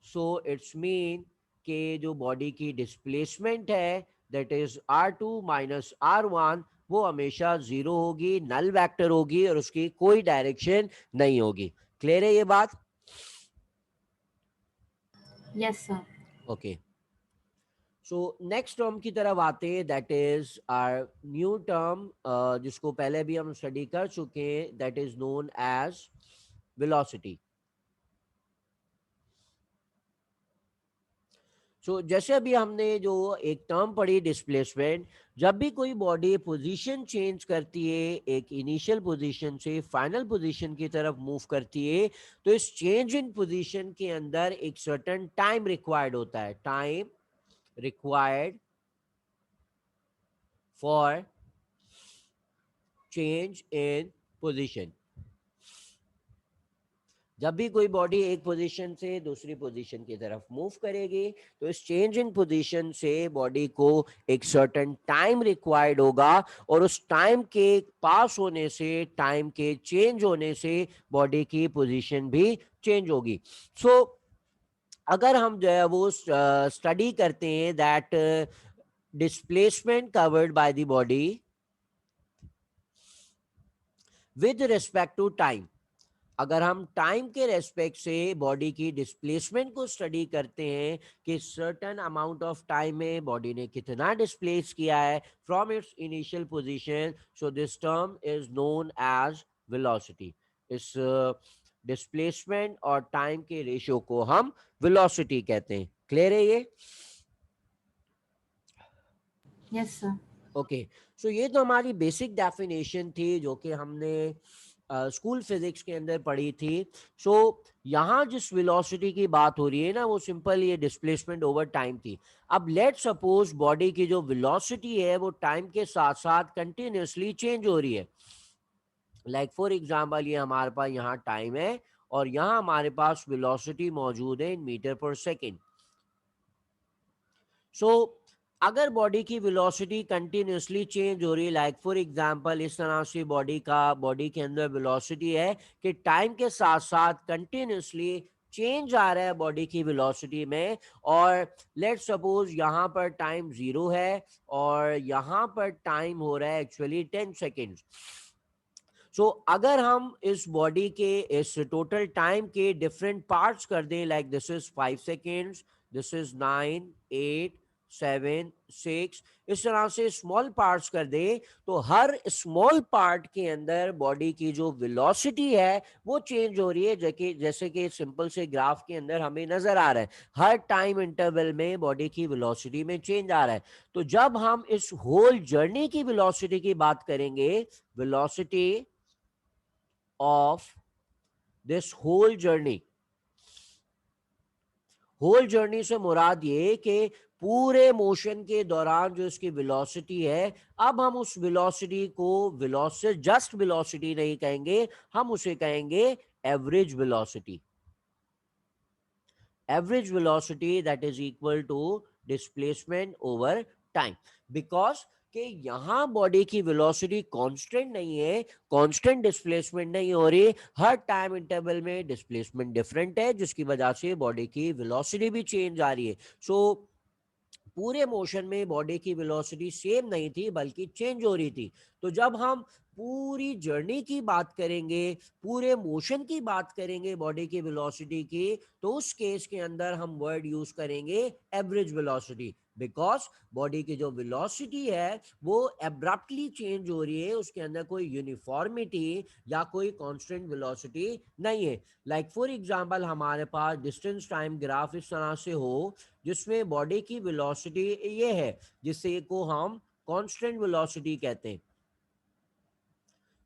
S1: so it's mean के जो बॉडी की डिस्प्लेसमेंट है that is R2 minus R1 वो हमेशा जीरो होगी, नल वेक्टर होगी और उसकी कोई डायरेक्शन नहीं होगी। क्लियर है ये बात?
S2: Yes sir.
S1: Okay, so next term की तरफ आते हैं, that is our new term, जिसको पहले भी हम स्टडी कर चुके हैं, that is known as velocity. So जैसे अभी हमने जो एक टर्म पढ़ी डिस्प्लेसमेंट, जब भी कोई बॉडी पोजीशन चेंज करती है एक इनिशियल पोजीशन से फाइनल पोजीशन की तरफ मूव करती है, तो इस चेंज इन पोजीशन के अंदर एक सर्टेन टाइम रिक्वायर्ड होता है, time required for change in position. जब भी कोई बॉडी एक पोजीशन से दूसरी पोजीशन की तरफ मूव करेगी, तो इस चेंज इन पोजीशन से बॉडी को एक सर्टेन टाइम रिक्वायर्ड होगा, और उस टाइम के पास होने से, टाइम के चेंज होने से बॉडी की पोजीशन भी चेंज होगी। सो अगर हम जो है वो स्टडी करते हैं that displacement covered by the body with respect to time, अगर हम टाइम के रेस्पेक्ट से बॉडी की डिस्प्लेसमेंट को स्टडी करते हैं कि सर्टेन अमाउंट ऑफ टाइम में बॉडी ने कितना डिस्प्लेस किया है from its initial position, so this term is known as velocity. इस डिस्प्लेसमेंट और टाइम के रेशियो को हम वेलोसिटी कहते हैं। क्लियर है ये?
S2: Yes sir.
S1: ओके, सो ये तो हमारी बेसिक डेफिनेशन थी जो कि हमने स्कूल फिजिक्स के अंदर पढ़ी थी। सो यहाँ जिस वेलोसिटी की बात हो रही है ना, वो सिंपल ये डिस्प्लेसमेंट ओवर टाइम थी। अब लेट सपोज बॉडी की जो वेलोसिटी है वो टाइम के साथ साथ कंटिन्यूसली चेंज हो रही है। लाइक फॉर एग्जांपल ये हमारे पास यहाँ टाइम है और यहाँ हमारे पास वेलोसिटी मौजूद है इन मीटर पर सेकेंड। सो अगर बॉडी की वेलोसिटी कंटिन्यूसली चेंज हो रही है, लाइक फॉर एग्जांपल इस तरह से बॉडी के अंदर वेलोसिटी है कि टाइम के साथ साथ कंटिन्यूसली चेंज आ रहा है बॉडी की वेलोसिटी में, और लेट सपोज यहाँ पर टाइम 0 है और यहाँ पर टाइम हो रहा है एक्चुअली 10 सेकेंड्स। सो अगर हम इस बॉडी के इस टोटल टाइम के डिफरेंट पार्ट्स कर दें, like this is 5 seconds, this is 9, 8, 7, 6, इस तरह से स्मॉल पार्ट्स कर दे, तो हर स्मॉल पार्ट के अंदर बॉडी की जो वेलोसिटी है वो चेंज हो रही है, जैसे कि सिंपल से ग्राफ के अंदर हमें नजर आ रहा है, हर टाइम इंटरवल में बॉडी की वेलोसिटी में चेंज आ रहा है। तो जब हम इस होल जर्नी की वेलोसिटी की बात करेंगे, velocity of this whole journey से मुराद ये कि पूरे मोशन के दौरान जो इसकी वेलोसिटी है, अब हम उस वेलोसिटी को जस्ट वेलोसिटी नहीं कहेंगे, हम उसे कहेंगे average velocity. Average velocity that is equal to displacement over time, because कि यहां बॉडी की वेलोसिटी कांस्टेंट नहीं है, कांस्टेंट डिस्प्लेसमेंट नहीं हो रही, हर टाइम इंटरवल में डिस्प्लेसमेंट डिफरेंट है, जिसकी वजह से बॉडी की वेलोसिटी भी चेंज आ रही है। सो पूरे मोशन में बॉडी की वेलोसिटी सेम नहीं थी बल्कि चेंज हो रही थी। तो जब हम पूरी जर्नी की बात करेंगे, पूरे मोशन की बात करेंगे बॉडी की वेलोसिटी की, तो उस केस के अंदर हम वर्ड यूज करेंगे एवरेज वेलोसिटी, बिकॉज बॉडी की जो वेलोसिटी है वो एब्रप्टली चेंज हो रही है, उसके अंदर कोई यूनिफॉर्मिटी या कोई कांस्टेंट वेलोसिटी नहीं है। लाइक फॉर एग्जांपल हमारे पास डिस्टेंस टाइम ग्राफ इस तरह से हो जिसमें बॉडी की वेलोसिटी ये है, जिससे को हम कांस्टेंट वेलोसिटी कहते हैं।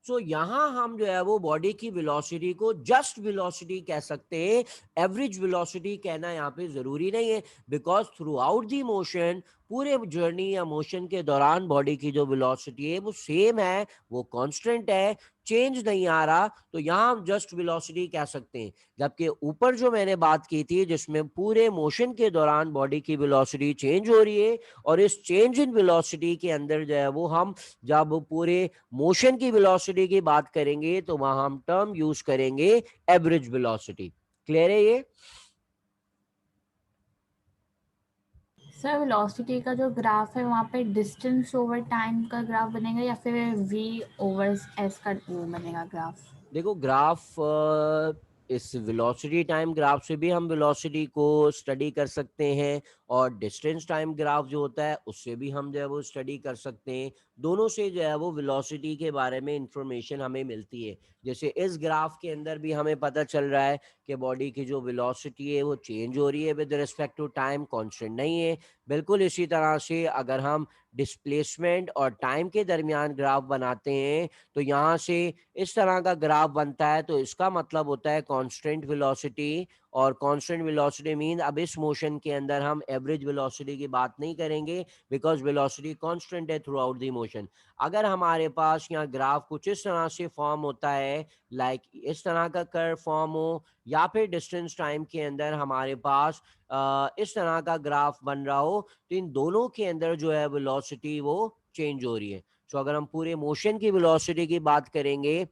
S1: सो यहां हम जो है वो बॉडी की वेलोसिटी को जस्ट वेलोसिटी कह सकते हैं, एवरेज वेलोसिटी कहना यहाँ पे जरूरी नहीं है, because through out the motion पूरे जर्नी या मोशन के दौरान बॉडी की जो वेलोसिटी है वो सेम है, वो कांस्टेंट है, चेंज नहीं आ रहा, तो यहाँ हम जस्ट वेलोसिटी कह सकते हैं। जबकि ऊपर जो मैंने बात की थी जिसमें पूरे मोशन के दौरान बॉडी की वेलोसिटी चेंज हो रही है, और इस चेंज इन वेलोसिटी के अंदर जो है वो हम जब पूरे मोशन की वेलोसिटी की बात करेंगे तो वहां हम टर्म यूज करेंगे एवरेज वेलोसिटी। क्लियर है ये?
S2: सर वेलोसिटी का जो ग्राफ है वहाँ पे डिस्टेंस ओवर टाइम का ग्राफ बनेगा या फिर v ओवर s का वो बनेगा ग्राफ?
S1: देखो ग्राफ, इस वेलोसिटी टाइम ग्राफ से भी हम वेलोसिटी को स्टडी कर सकते हैं, और डिस्टेंस टाइम ग्राफ जो होता है उससे भी हम जो है वो स्टडी कर सकते हैं। दोनों से जो है वो वेलोसिटी के बारे में इंफॉर्मेशन हमें मिलती है। जैसे इस ग्राफ के अंदर भी हमें पता चल रहा है कि बॉडी की जो वेलोसिटी है वो चेंज हो रही है with respect to time, constant नहीं है। बिल्कुल इसी तरह से अगर हम डिस्प्लेसमेंट और टाइम के दरमियान ग्राफ बनाते हैं तो यहाँ से इस तरह का ग्राफ बनता है, तो इसका मतलब होता है कांस्टेंट वेलोसिटी। और कांस्टेंट वेलोसिटी मीन अब इस मोशन के अंदर हम एवरेज वेलोसिटी की बात नहीं करेंगे, बिकॉज वेलोसिटी कांस्टेंट है थ्रू आउट द मोशन। अगर हमारे पास यहाँ ग्राफ कुछ इस तरह से फॉर्म होता है, लाइक इस तरह का कर्व फॉर्म हो, या फिर डिस्टेंस टाइम के अंदर हमारे पास इस तरह का ग्राफ बन रहा हो, तो इन दोनों के अंदर जो है वेलोसिटी वो चेंज हो रही है। तो अगर हम पूरे मोशन की वेलोसिटी की बात करेंगे,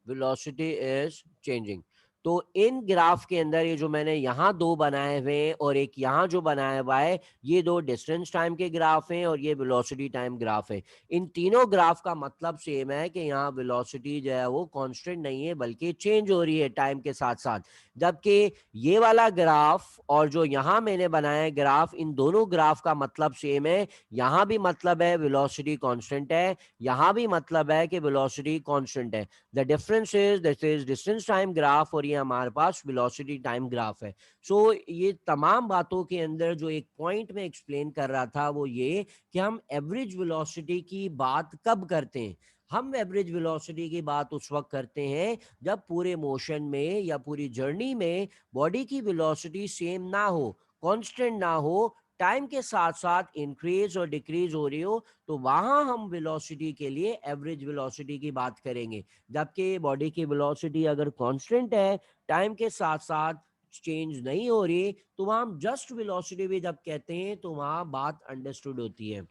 S1: velocity is changing। तो इन ग्राफ के अंदर ये जो मैंने यहाँ दो बनाए हुए हैं और एक यहाँ जो बनाया हुआ है, ये दो डिस्टेंस टाइम के ग्राफ हैं और ये वेलोसिटी टाइम ग्राफ है। इन तीनों ग्राफ का मतलब सेम है कि यहाँ वेलोसिटी जो है वो कांस्टेंट नहीं है बल्कि चेंज हो रही है टाइम के साथ साथ। जबकि ये वाला ग्राफ और जो यहाँ मैंने बनाया है ग्राफ, इन दोनों ग्राफ का मतलब सेम है। यहाँ भी मतलब है वेलोसिटी कांस्टेंट है, यहाँ भी मतलब है कि वेलोसिटी कांस्टेंट है। The difference is this is distance time graph और ये हमारे पास वेलोसिटी टाइम ग्राफ है। सो ये तमाम बातों के अंदर जो एक पॉइंट में एक्सप्लेन कर रहा था वो ये कि हम एवरेज वेलोसिटी की बात कब करते हैं। हम एवरेज वेलोसिटी की बात उस वक्त करते हैं जब पूरे मोशन में या पूरी जर्नी में बॉडी की वेलोसिटी सेम ना हो, कांस्टेंट ना हो, टाइम के साथ साथ इंक्रीज और डिक्रीज हो रही हो, तो वहां हम वेलोसिटी के लिए एवरेज वेलोसिटी की बात करेंगे। जबकि बॉडी की वेलोसिटी अगर कांस्टेंट है, टाइम के साथ साथ चेंज नहीं हो रही, तो वहां हम जस्ट वेलोसिटी भी जब कहते हैं तो वहां बात अंडरस्टूड होती है।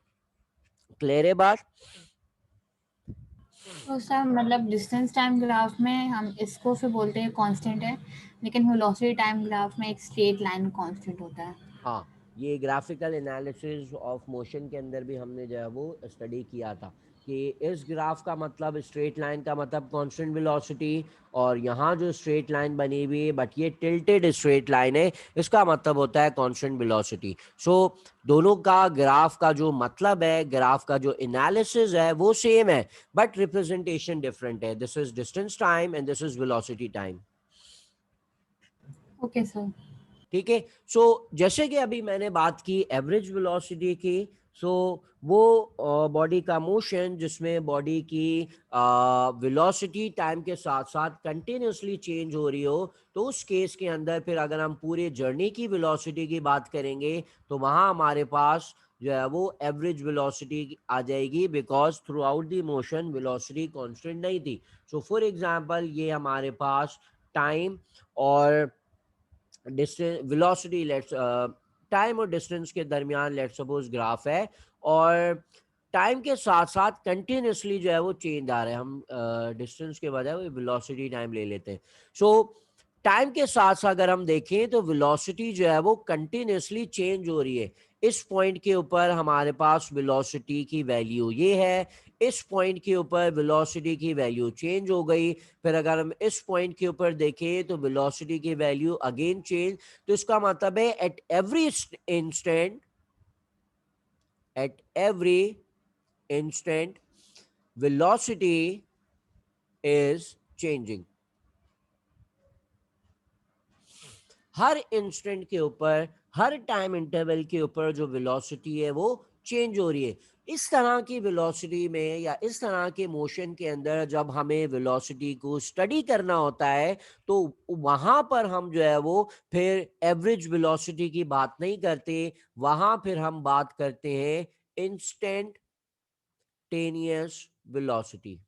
S1: क्लियर है बात?
S2: तो सर मतलब डिस्टेंस टाइम ग्राफ में हम इसको फिर बोलते हैं कांस्टेंट है, लेकिन वेलोसिटी टाइम ग्राफ में एक स्ट्रेट लाइन कांस्टेंट होता है।
S1: हाँ, ये ग्राफिकल एनालिसिस ऑफ मोशन के अंदर भी हमने जो है वो स्टडी किया था कि इस ग्राफ का मतलब स्ट्रेट लाइन का मतलब कांस्टेंट वेलोसिटी, और यहाँ जो स्ट्रेट लाइन बनी हुई है बट ये टिल्टेड स्ट्रेट लाइन है, इसका मतलब होता है कांस्टेंट वेलोसिटी। सो दोनों का ग्राफ का जो मतलब है, ग्राफ का जो एनालिसिस है वो सेम है, बट रिप्रेजेंटेशन डिफरेंट है। This is distance time and this is velocity time.
S2: Okay sir.
S1: ठीक है। सो जैसे कि अभी मैंने बात की एवरेज वेलोसिटी की, सो वो बॉडी का मोशन जिसमें बॉडी की वेलोसिटी टाइम के साथ साथ कंटिन्यूसली चेंज हो रही हो, तो उस केस के अंदर फिर अगर हम पूरे जर्नी की वेलोसिटी की बात करेंगे तो वहां हमारे पास जो है वो एवरेज वेलोसिटी आ जाएगी, because through out the motion velocity constant नहीं थी। सो फॉर एग्जांपल ये हमारे पास टाइम और डिस्टेंस वेलोसिटी लेट्स टाइम और डिस्टेंस के दरमियान लेट्स सपोज ग्राफ है, और टाइम के साथ साथ कंटिन्यूसली जो है वो चेंज आ रहा है। हम डिस्टेंस के बजाय वो वेलोसिटी टाइम ले लेते हैं। सो टाइम के साथ साथ अगर हम देखें तो वेलोसिटी जो है वो कंटिन्यूसली चेंज हो रही है। इस पॉइंट के ऊपर हमारे पास वेलोसिटी की वैल्यू ये है, इस पॉइंट के ऊपर वेलोसिटी की वैल्यू चेंज हो गई। फिर अगर हम इस पॉइंट के ऊपर देखें तो वेलोसिटी की वैल्यू अगेन चेंज। तो इसका मतलब है at every instant, at every instant velocity is changing. Her instant के ऊपर, हर टाइम इंटरवल के ऊपर जो वेलोसिटी है वो चेंज हो रही है। इस तरह की वेलोसिटी में या इस तरह के मोशन के अंदर जब हमें वेलोसिटी को स्टडी करना होता है तो वहां पर हम जो है वो फिर एवरेज वेलोसिटी की बात नहीं करते, वहां फिर हम बात करते हैं इंस्टेंटेनियस वेलोसिटी।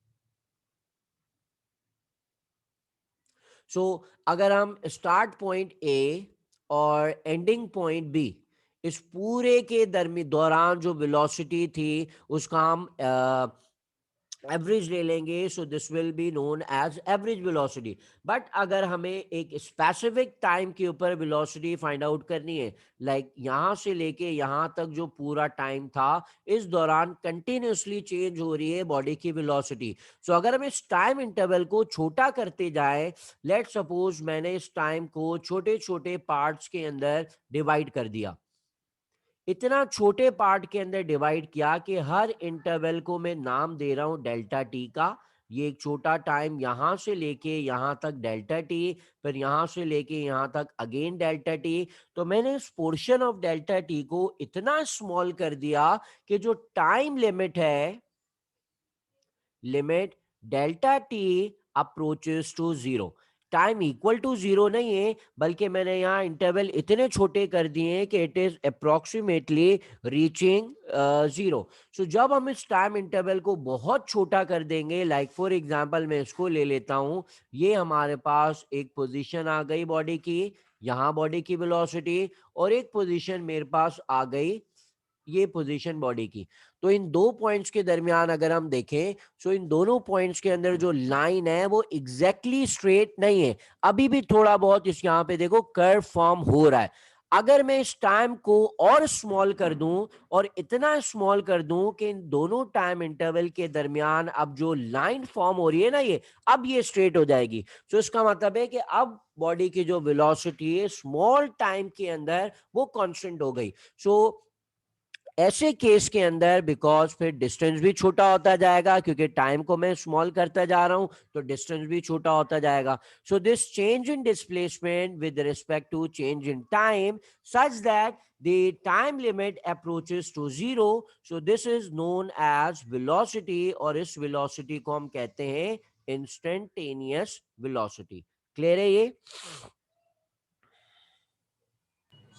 S1: सो अगर हम स्टार्ट पॉइंट ए और एंडिंग पॉइंट बी, इस पूरे के दौरान जो वेलोसिटी थी उसका हम एवरेज ले लेंगे, so this will be known as average velocity. But अगर हमें एक स्पेसिफिक टाइम के ऊपर वेलोसिटी फाइंड आउट करनी है, लाइक यहां से लेके यहां तक जो पूरा टाइम था, इस दौरान कंटिन्यूसली चेंज हो रही है बॉडी की वेलोसिटी। सो अगर हम इस टाइम इंटरवल को छोटा करते जाए, लेट सपोज मैंने इस टाइम को छोटे छोटे पार्ट्स के अंदर डिवाइड कर दिया, इतना छोटे पार्ट के अंदर डिवाइड किया कि हर इंटरवल को मैं नाम दे रहा हूं डेल्टा टी का। ये एक छोटा टाइम यहां से लेके यहां तक डेल्टा टी, फिर यहां से लेके यहां तक अगेन डेल्टा टी। तो मैंने इस पोर्शन ऑफ डेल्टा टी को इतना स्मॉल कर दिया कि जो टाइम लिमिट है, limit delta T approaches to zero, time equal to zero नहीं है, बल्कि मैंने यहाँ इंटरवल इतने छोटे कर दिए हैं कि it is approximately reaching zero. So जब हम इस टाइम इंटरवल को बहुत छोटा कर देंगे, लाइक फॉर एग्जांपल मैं इसको ले लेता हूं, ये हमारे पास एक पोजीशन आ गई बॉडी की, यहाँ बॉडी की वेलोसिटी, और एक पोजीशन मेरे पास आ गई, ये पोजीशन बॉडी की। तो इन दो पॉइंट्स के दरमियान अगर हम देखें, सो इन दोनों पॉइंट्स के अंदर जो लाइन है वो एग्जैक्टली स्ट्रेट नहीं है, अभी भी थोड़ा बहुत इस यहाँ पे देखो कर्व फॉर्म हो रहा है। अगर मैं इस टाइम को और स्मॉल कर दूं, और इतना स्मॉल कर दूं कि इन दोनों टाइम इंटरवल के दरमियान अब जो लाइन फॉर्म हो रही है ना, ये अब ये स्ट्रेट हो जाएगी। सो इसका मतलब है कि अब बॉडी की जो वेलोसिटी है स्मॉल टाइम के अंदर वो कांस्टेंट हो गई। सो ऐसे केस के अंदर, बिकॉज फिर डिस्टेंस भी छोटा होता जाएगा, क्योंकि टाइम को मैं स्मॉल करता जा रहा हूं तो डिस्टेंस भी छोटा होता जाएगा। So this change in displacement with respect to change in time such that the time limit approaches to zero, so this is known as velocity, और इस velocity को हम कहते हैं instantaneous velocity। क्लियर है ये?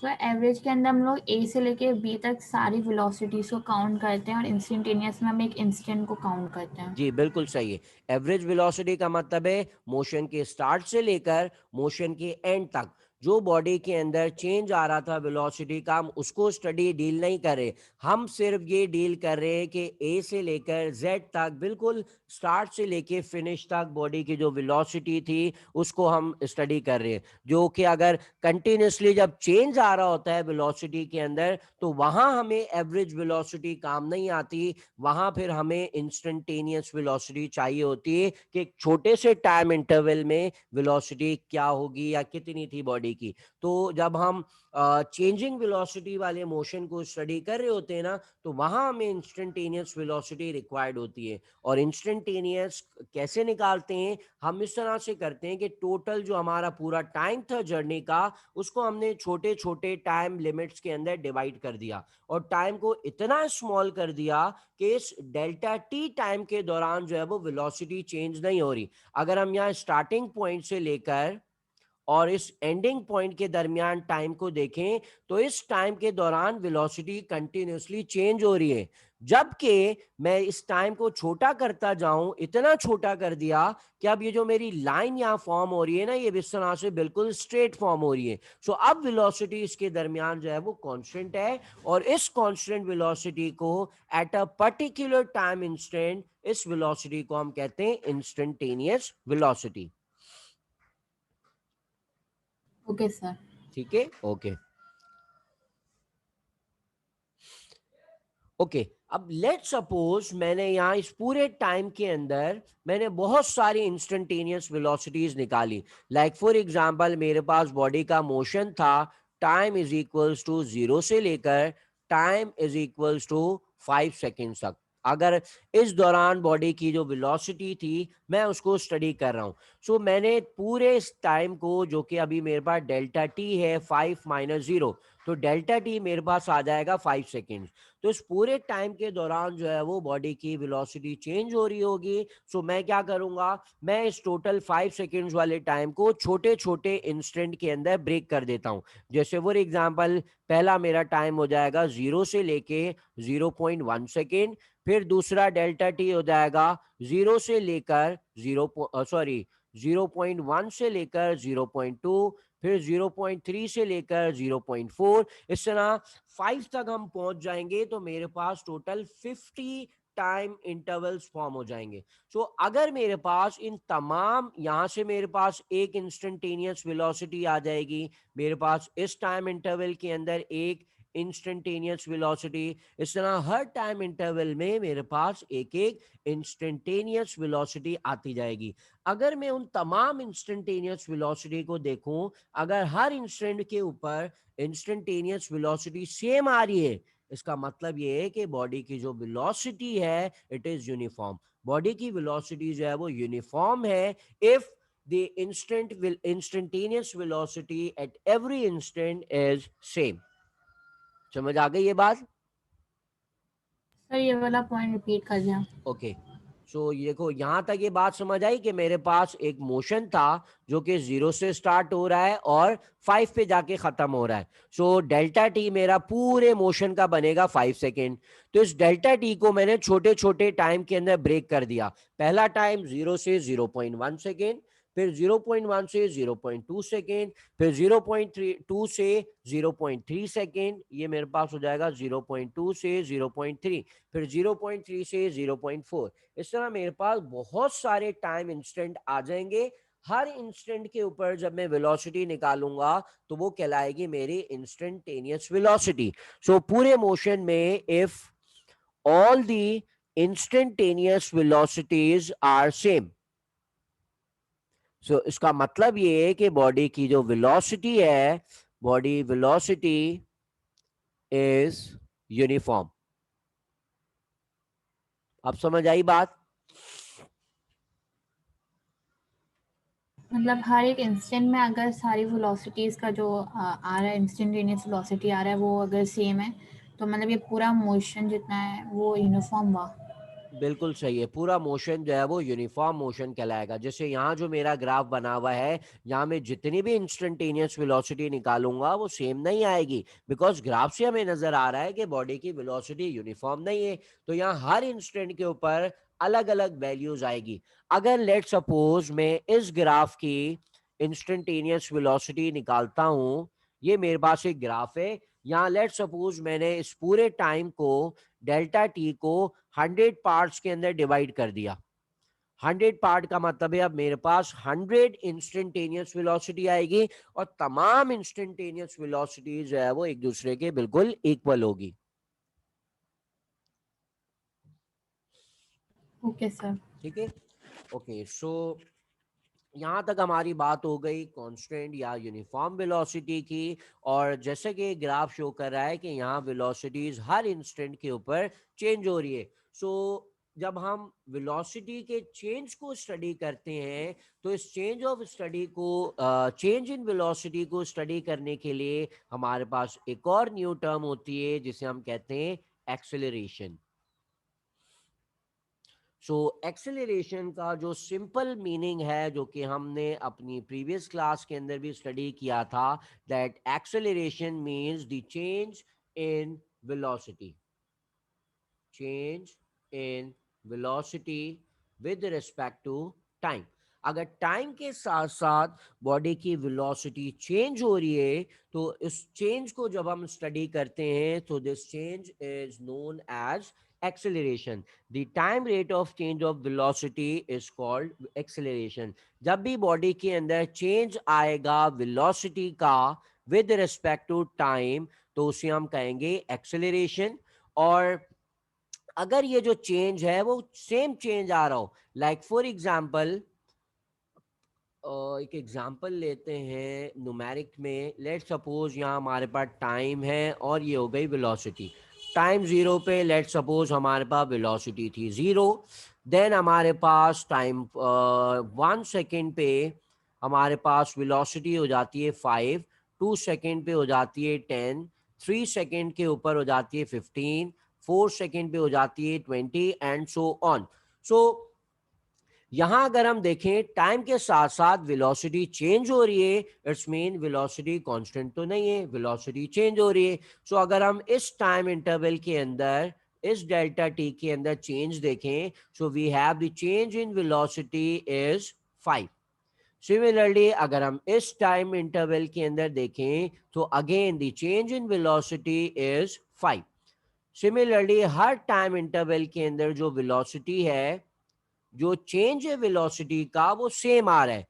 S2: सो एवरेज के अंदर हम लोग ए से लेके बी तक सारी वेलोसिटीज को काउंट करते हैं, और इंस्टेंटेनियस में हम एक इंस्टेंट को काउंट करते हैं।
S1: जी बिल्कुल सही है। एवरेज वेलोसिटी का मतलब है मोशन के स्टार्ट से लेकर मोशन के एंड तक जो बॉडी के अंदर चेंज आ रहा था वेलोसिटी का, हम उसको स्टडी डील नहीं कर रहे, हम सिर्फ ये डील कर रहे हैं कि ए से लेकर जेड तक, बिल्कुल स्टार्ट से लेके फिनिश तक बॉडी की जो वेलोसिटी थी उसको हम स्टडी कर रहे हैं। जो कि अगर कंटिन्यूसली जब चेंज आ रहा होता है वेलोसिटी के अंदर, तो वहां हमें एवरेज वेलोसिटी काम नहीं आती, वहां फिर हमें इंस्टेंटेनियस वेलोसिटी चाहिए होती है कि एक छोटे से टाइम इंटरवल में वेलोसिटी क्या होगी या कितनी थी बॉडी की। तो जब हम चेंजिंग वेलोसिटी वाले मोशन को स्टडी कर रहे होते हैं ना, तो वहां हमें इंस्टेंटेनियस वेलोसिटी रिक्वायर्ड होती है। और इंस्टेंटेनियस कैसे निकालते हैं? हम इस तरह से करते हैं कि टोटल जो हमारा पूरा टाइम था जर्नी का, उसको हमने छोटे छोटे टाइम लिमिट्स के अंदर डिवाइड कर दिया, और टाइम को इतना स्मॉल कर दिया कि इस डेल्टा टी टाइम के दौरान जो है वो वेलोसिटी चेंज नहीं हो रही। अगर हम यहाँ स्टार्टिंग पॉइंट से लेकर और इस एंडिंग पॉइंट के दरमियान टाइम को देखें, तो इस टाइम के दौरान वेलोसिटी कंटिन्यूसली चेंज हो रही है। जबकि मैं इस टाइम को छोटा करता जाऊं, इतना छोटा कर दिया कि अब ये जो मेरी लाइन यहां फॉर्म हो रही है ना, ये इस तरह से बिल्कुल स्ट्रेट फॉर्म हो रही है। सो अब वेलोसिटी इसके दरमियान जो है वो कांस्टेंट है, और इस कांस्टेंट वेलोसिटी को at a particular time instant, इस वेलोसिटी को हम कहते हैं इंस्टेंटेनियस वेलोसिटी।
S2: Okay sir.
S1: ठीक है, ओके ओके। अब लेट सपोज मैंने यहाँ इस पूरे टाइम के अंदर मैंने बहुत सारी इंस्टेंटेनियस वेलोसिटीज निकाली, लाइक फॉर एग्जांपल मेरे पास बॉडी का मोशन था, time is equals to zero से लेकर time is equals to 5 second तक। अगर इस दौरान बॉडी की जो वेलोसिटी थी मैं उसको स्टडी कर रहा हूँ, सो मैंने पूरे इस टाइम को, जो कि अभी मेरे पास डेल्टा टी है 5 - 0, तो डेल्टा टी मेरे पास आ जाएगा 5 सेकेंड। तो इस पूरे टाइम के दौरान जो है वो बॉडी की वेलोसिटी चेंज हो रही होगी। सो मैं क्या करूंगा, मैं इस टोटल 5 सेकेंड्स वाले टाइम को छोटे छोटे इंस्टेंट के अंदर ब्रेक कर देता हूँ। जैसे फॉर एग्जांपल पहला मेरा टाइम हो जाएगा 0 से लेके 0.1 सेकेंड, फिर दूसरा डेल्टा टी हो जाएगा 0 से लेकर 0.1 से लेकर 0.2, फिर 0.3 से लेकर 0.4, इस तरह 5 तक हम पहुंच जाएंगे तो मेरे पास टोटल 50 टाइम इंटरवल्स फॉर्म हो जाएंगे। सो अगर मेरे पास इन तमाम, यहां से मेरे पास एक इंस्टेंटेनियस वेलोसिटी आ जाएगी, मेरे पास इस टाइम इंटरवल के अंदर एक इंस्टेंटेनियस वेलोसिटी, इस तरह हर टाइम इंटरवल में मेरे पास एक एक इंस्टेंटेनियस वेलोसिटी आती जाएगी। अगर मैं उन तमाम इंस्टेंटेनियस वेलोसिटी को देखूं, अगर हर इंस्टेंट के ऊपर इंस्टेंटेनियस वेलोसिटी सेम आ रही है, इसका मतलब ये है कि बॉडी की जो वेलोसिटी है इट इज यूनिफॉर्म। बॉडी की वेलोसिटी जो है वो यूनिफॉर्म है if the instantaneous velocity at every instant is same। समझ आ गई ये बात?
S2: सर ये वाला पॉइंट रिपीट कर दिया।
S1: ओके, सो ये देखो यहां तक ये बात समझ आई कि मेरे पास एक मोशन था जो कि 0 से स्टार्ट हो रहा है और 5 पे जाके खत्म हो रहा है। सो डेल्टा टी मेरा पूरे मोशन का बनेगा 5 सेकेंड। तो इस डेल्टा टी को मैंने छोटे छोटे टाइम के अंदर ब्रेक कर दिया। पहला टाइम 0 से 0.1 सेकेंड, फिर 0.1 से 0.2 सेकेंड, फिर 0.2 से 0.3 सेकेंड, ये मेरे पास हो जाएगा 0.2 से 0.3, फिर 0.3 से 0.4। इस तरह मेरे पास बहुत सारे टाइम इंस्टेंट आ जाएंगे। हर इंस्टेंट के ऊपर जब मैं वेलोसिटी निकालूंगा तो वो कहलाएगी मेरी इंस्टेंटेनियस वेलोसिटी। सो पूरे मोशन में if all the instantaneous velocities are same, so इसका मतलब ये है कि बॉडी की जो वेलोसिटी है, बॉडी वेलोसिटी इज यूनिफॉर्म। अब समझ आई बात?
S2: मतलब हर एक इंस्टेंट में अगर सारी वेलोसिटीज़ का जो आ रहा है, इंस्टेंटेनियस वेलोसिटी आ रहा है, वो अगर सेम है, तो मतलब ये पूरा मोशन जितना है वो यूनिफॉर्म हुआ।
S1: बिल्कुल सही है, पूरा मोशन जो है वो यूनिफॉर्म मोशन कहलाएगा। जैसे यहाँ जो मेरा ग्राफ बना हुआ है, यहाँ में जितनी भी इंस्टेंटेनियस वेलोसिटी निकालूंगा वो सेम नहीं आएगी, बिकॉज ग्राफ से हमें नजर आ रहा है कि बॉडी की वेलोसिटी यूनिफॉर्म नहीं है। तो यहाँ हर इंस्टेंट के ऊपर अलग अलग वैल्यूज आएगी। अगर लेट सपोज मैं इस ग्राफ की इंस्टेंटेनियस वेलोसिटी निकालता हूँ, ये मेरे पास एक ग्राफ है, यहाँ लेट सपोज मैंने इस पूरे टाइम को, डेल्टा टी को 100 पार्ट्स के अंदर डिवाइड कर दिया। 100 पार्ट का मतलब है अब मेरे पास 100 इंस्टेंटेनियस वेलोसिटी आएगी और तमाम इंस्टेंटेनियस वेलोसिटी जो है वो एक दूसरे के बिल्कुल इक्वल होगी।
S2: Okay sir.
S1: ठीक है, ओके। सो यहाँ तक हमारी बात हो गई कांस्टेंट या यूनिफॉर्म वेलोसिटी की। और जैसे कि ग्राफ शो कर रहा है कि यहाँ वेलोसिटीज हर इंस्टेंट के ऊपर चेंज हो रही है। सो जब हम वेलोसिटी के चेंज को स्टडी करते हैं तो इस चेंज ऑफ स्टडी को, चेंज इन वेलोसिटी को स्टडी करने के लिए हमारे पास एक और न्यू टर्म होती है जिसे हम कहते हैं एक्सेलरेशन। सो एक्सेलरेशन का जो सिंपल मीनिंग है, जो कि हमने अपनी प्रीवियस क्लास के अंदर भी स्टडी किया था, that acceleration means the change in velocity, change in velocity with respect to time. अगर टाइम के साथ साथ बॉडी की वेलोसिटी चेंज हो रही है तो इस चेंज को जब हम स्टडी करते हैं तो this change is known as acceleration. The time rate of change of velocity is called acceleration. जब भी बॉडी के अंदर चेंज आएगा वेलोसिटी का विद रिस्पेक्ट टू टाइम तो उसे हम कहेंगे एक्सेलरेशन। और अगर ये जो चेंज है वो सेम चेंज आ रहा हो, लाइक फॉर एग्जांपल, एक एग्जांपल लेते हैं न्यूमेरिक में, लेट सपोज यहाँ हमारे पास टाइम है और ये हो गई वेलोसिटी। टाइम जीरो पे लेट सपोज हमारे पास वेलोसिटी थी जीरो, देन हमारे पास टाइम 1 सेकेंड पे हमारे पास वेलोसिटी हो जाती है 5, 2 सेकेंड पे हो जाती है 10, 3 सेकेंड के ऊपर हो जाती है 15, 4 सेकेंड पे हो जाती है 20 एंड सो ऑन। सो यहां अगर हम देखें टाइम के साथ साथ वेलोसिटी चेंज हो रही है, इट्स मीन वेलोसिटी कांस्टेंट तो नहीं है, वेलोसिटी चेंज हो रही है। सो अगर हम इस टाइम इंटरवल के अंदर इस डेल्टा टी के अंदर चेंज देखें, so we have the change in velocity is 5। Similarly अगर हम इस टाइम इंटरवल के अंदर देखें तो again the change in velocity is 5। Similarly हर टाइम इंटरवल के अंदर जो वेलोसिटी है, जो चेंज है वेलोसिटी का वो सेम आ रहा है।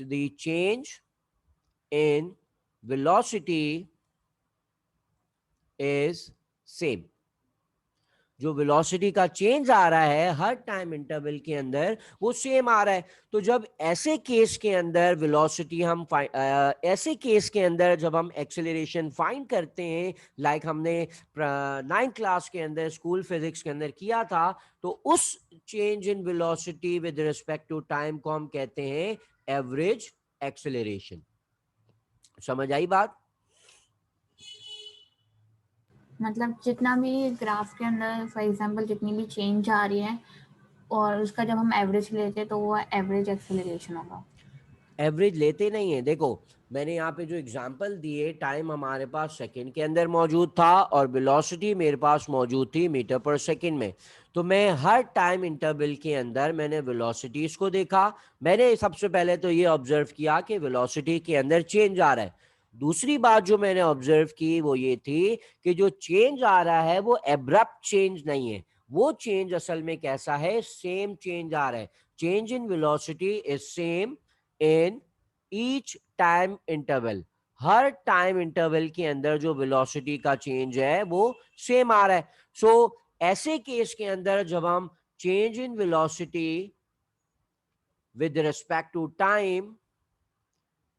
S1: The change in velocity is same. जो वेलोसिटी का चेंज आ रहा है हर टाइम इंटरवल के अंदर वो सेम आ रहा है। तो जब ऐसे केस के अंदर वेलोसिटी हम ऐसे केस के अंदर जब हम एक्सेलरेशन फाइंड करते हैं, लाइक हमने 9th क्लास के अंदर स्कूल फिजिक्स के अंदर किया था, तो उस change in velocity with respect to time को हम कहते हैं एवरेज एक्सेलरेशन। समझ आई बात?
S2: मतलब जितना भी ग्राफ के अंदर फॉर एग्जांपल जितनी भी चेंज आ रही है और उसका जब हम एवरेज लेते हैं तो वो एवरेज एक्सेलरेशन होगा।
S1: एवरेज लेते नहीं है। देखो मैंने यहाँ पे जो एग्जांपल दिए, टाइम हमारे पास सेकंड के अंदर मौजूद था और वेलोसिटी मेरे पास मौजूद थी मीटर पर सेकंड में। तो मैं हर टाइम इंटरवल के अंदर मैंने वेलोसिटीज को देखा। मैंने सबसे पहले तो ये ऑब्जर्व किया कि वेलोसिटी के अंदर चेंज आ रहा है। दूसरी बात जो मैंने ऑब्जर्व की वो ये थी कि जो चेंज आ रहा है वो एब्रप्ट चेंज नहीं है, वो चेंज असल में कैसा है, सेम चेंज आ रहा है। Change in velocity is same in each time interval. Her time interval के अंदर जो वेलोसिटी का चेंज है वो सेम आ रहा है। सो ऐसे केस के अंदर जब हम change in velocity with respect to time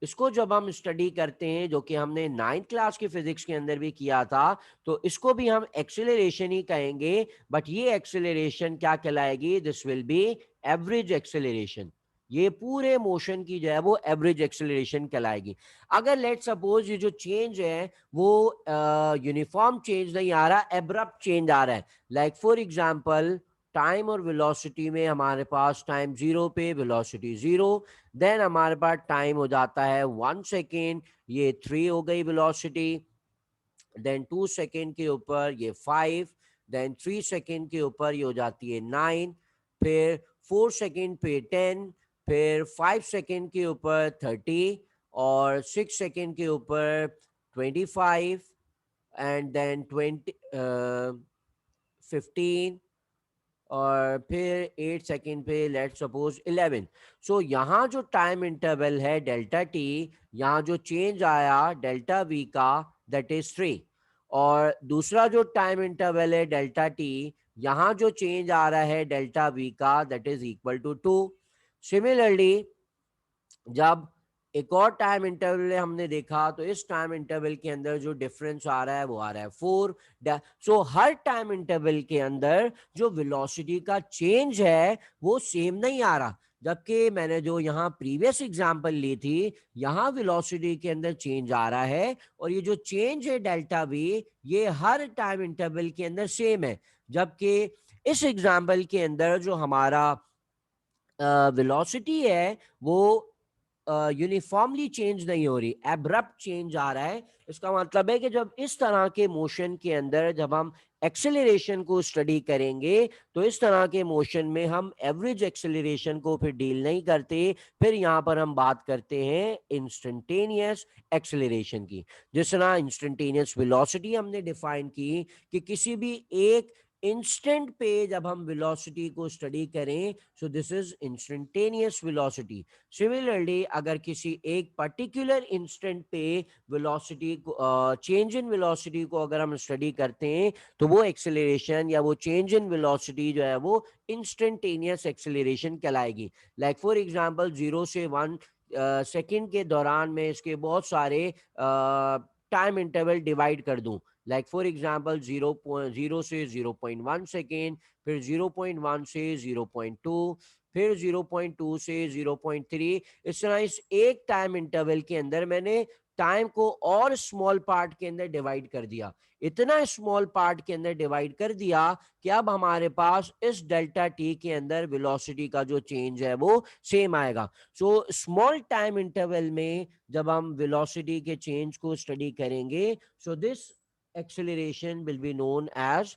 S1: इसको जब हम स्टडी करते हैं, जो कि हमने 9th क्लास की फिजिक्स के अंदर भी किया था, तो इसको भी हम एक्सेलरेशन ही कहेंगे। बट ये एक्सेलरेशन क्या कहलाएगी, this will be average acceleration. ये पूरे मोशन की जो है वो एवरेज एक्सेलरेशन कहलाएगी। अगर लेट सपोज ये जो चेंज है वो यूनिफॉर्म चेंज नहीं आ रहा, एब्रप्ट चेंज आ रहा है, लाइक फॉर एग्जांपल टाइम और वेलोसिटी में हमारे पास टाइम जीरो पे वेलोसिटी जीरो, देन हमारे पास टाइम हो जाता है 1 सेकेंड, ये 3 हो गई वेलोसिटी, देन 2 सेकेंड के ऊपर ये 5, देन 3 सेकेंड के ऊपर ये हो जाती है 9, फिर 4 सेकेंड पे 10, फिर 5 सेकेंड के ऊपर 30 और 6 सेकेंड के ऊपर 25 एंड देन 15 और फिर 8 सेकेंड पे लेट सपोज 11। सो यहाँ जो टाइम इंटरवल है डेल्टा टी, यहाँ जो चेंज आया डेल्टा वी का दैट इज 3, और दूसरा जो टाइम इंटरवल है डेल्टा टी, यहाँ जो चेंज आ रहा है डेल्टा वी का that is equal to 2। Similarly जब एक और टाइम इंटरवल हमने देखा तो इस टाइम इंटरवल के अंदर जो डिफरेंस आ रहा है वो आ रहा है 4। सो हर टाइम इंटरवल के अंदर जो वेलोसिटी का चेंज है वो सेम नहीं आ रहा, जबकि मैंने जो यहाँ प्रीवियस एग्जांपल ली थी यहाँ वेलोसिटी के अंदर चेंज आ रहा है, और ये जो चेंज है डेल्टा वी ये हर टाइम इंटरवल के अंदर सेम है। जबकि इस एग्जांपल के अंदर जो हमारा वेलोसिटी है वो यूनिफॉर्मली चेंज नहीं हो रही, एब्रप्ट चेंज आ रहा है। इसका मतलब है कि जब इस तरह के मोशन के अंदर जब हम एक्सेलरेशन को स्टडी करेंगे तो इस तरह के मोशन में हम एवरेज एक्सेलरेशन को फिर डील नहीं करते, फिर यहाँ पर हम बात करते हैं इंस्टेंटेनियस एक्सेलरेशन की। जिस तरह इंस्टेंटेनियस वेलोसिटी हमने डिफाइन की कि किसी भी एक इंस्टेंट पे जब हम वेलोसिटी को स्टडी करें, so this is instantaneous velocity. Similarly अगर किसी एक पर्टिकुलर इंस्टेंट पे वेलोसिटी को चेंज इन वेलोसिटी को अगर हम स्टडी करते हैं तो वो एक्सेलरेशन या वो चेंज इन वेलोसिटी जो है वो इंस्टेंटेनियस एक्सेलरेशन कहलाएगी। लाइक फॉर एग्जांपल 0 से 1 सेकंड के दौरान में इसके बहुत सारे टाइम इंटरवल डिवाइड कर दूं, लाइक फॉर एग्जांपल 0 से 0.1 सेकेंड, फिर 0.1 से 0.2, फिर 0.2 से 0.3, इस तरह इस एक टाइम इंटरवल के अंदर मैंने टाइम को और स्मॉल पार्ट के अंदर डिवाइड कर दिया। इतना स्मॉल पार्ट के अंदर डिवाइड कर दिया कि अब हमारे पास इस डेल्टा टी के अंदर वेलोसिटी का जो चेंज है वो सेम आएगा। सो स्मॉल टाइम इंटरवल में जब हम वेलोसिटी के चेंज को स्टडी करेंगे, so this acceleration will be known as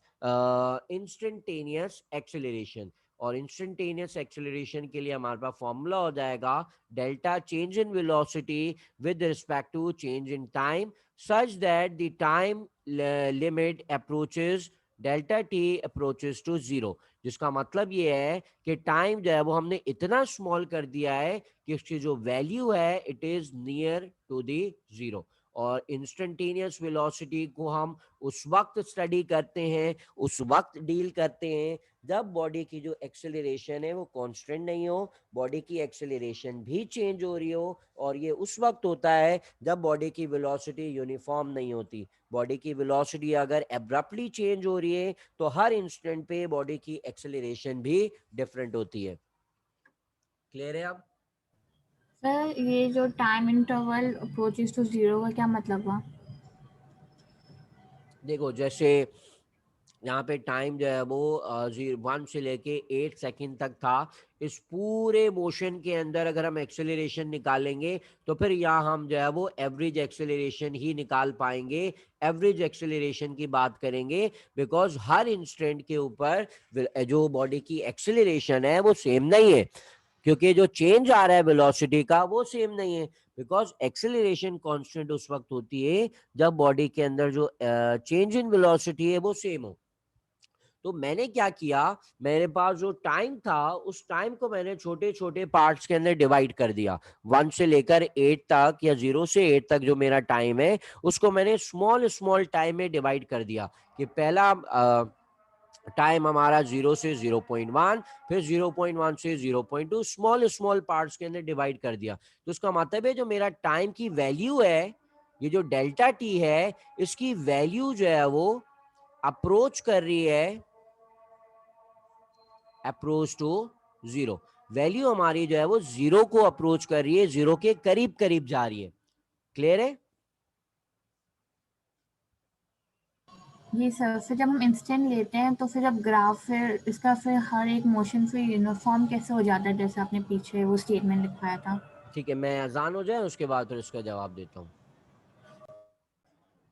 S1: instantaneous acceleration. और इंस्टेंटेनियस एक्सेलरेशन के लिए हमारे पास फॉर्मूला हो जाएगा delta change in velocity with respect to change in time such that the time limit approaches delta T approaches to zero. जिसका मतलब ये है कि टाइम जो है वो हमने इतना स्मॉल कर दिया है कि उसकी जो वैल्यू है it is near to the zero. और इंस्टेंटेनियस वेलोसिटी को हम उस वक्त स्टडी करते हैं, उस वक्त डील करते हैं जब बॉडी की जो एक्सेलरेशन है वो कांस्टेंट नहीं हो, बॉडी की एक्सेलरेशन भी चेंज हो रही हो। और ये उस वक्त होता है जब बॉडी की वेलोसिटी यूनिफॉर्म नहीं होती। बॉडी की वेलोसिटी अगर एब्रप्टली चेंज हो रही है तो हर इंस्टेंट पे बॉडी की एक्सेलरेशन भी डिफरेंट होती है। क्लियर है अब?
S2: सर ये जो time interval approaches to zero का क्या मतलब हुआ?
S1: देखो जैसे यहाँ पे टाइम जो है वो 1 से लेके 8 सेकंड तक था। इस पूरे मोशन के अंदर अगर हम एक्सेलरेशन निकालेंगे तो फिर यहाँ हम जो है वो एवरेज एक्सेलरेशन ही निकाल पाएंगे, एवरेज एक्सेलरेशन की बात करेंगे। बिकॉज हर इंस्टेंट के ऊपर जो बॉडी की एक्सेलरेशन है वो सेम नहीं है, क्योंकि जो चेंज आ रहा है वेलोसिटी का वो सेम नहीं है। बिकॉज एक्सेलरेशन कांस्टेंट उस वक्त होती है जब बॉडी के अंदर जो चेंज इन वेलोसिटी है वो सेम हो। तो मैंने क्या किया, मेरे पास जो टाइम था उस टाइम को मैंने छोटे छोटे पार्ट्स के अंदर डिवाइड कर दिया। 1 से लेकर 8 तक या 0 से 8 तक जो मेरा टाइम है उसको मैंने स्मॉल स्मॉल टाइम में डिवाइड कर दिया। कि पहला टाइम हमारा 0 से 0.1, फिर 0.1 से 0.2, स्मॉल स्मॉल पार्ट्स के अंदर डिवाइड कर दिया। तो उसका मतलब है जो मेरा टाइम की वैल्यू है, ये जो डेल्टा टी है, इसकी वैल्यू जो है वो अप्रोच कर रही है अप्रोच टू जीरो। वैल्यू हमारी जो है वो जीरो को अप्रोच कर रही है, जीरो के करीब करीब जा रही है। क्लियर है?
S2: जी सर, फिर जब हम इंस्टेंट लेते हैं तो फिर जब ग्राफ फिर इसका फिर हर एक मोशन फिर यूनिफॉर्म कैसे हो जाता है, जैसे आपने पीछे वो स्टेटमेंट लिखवाया था?
S1: ठीक है, मैं अजान हो जाए उसके बाद फिर इसका जवाब देता हूँ।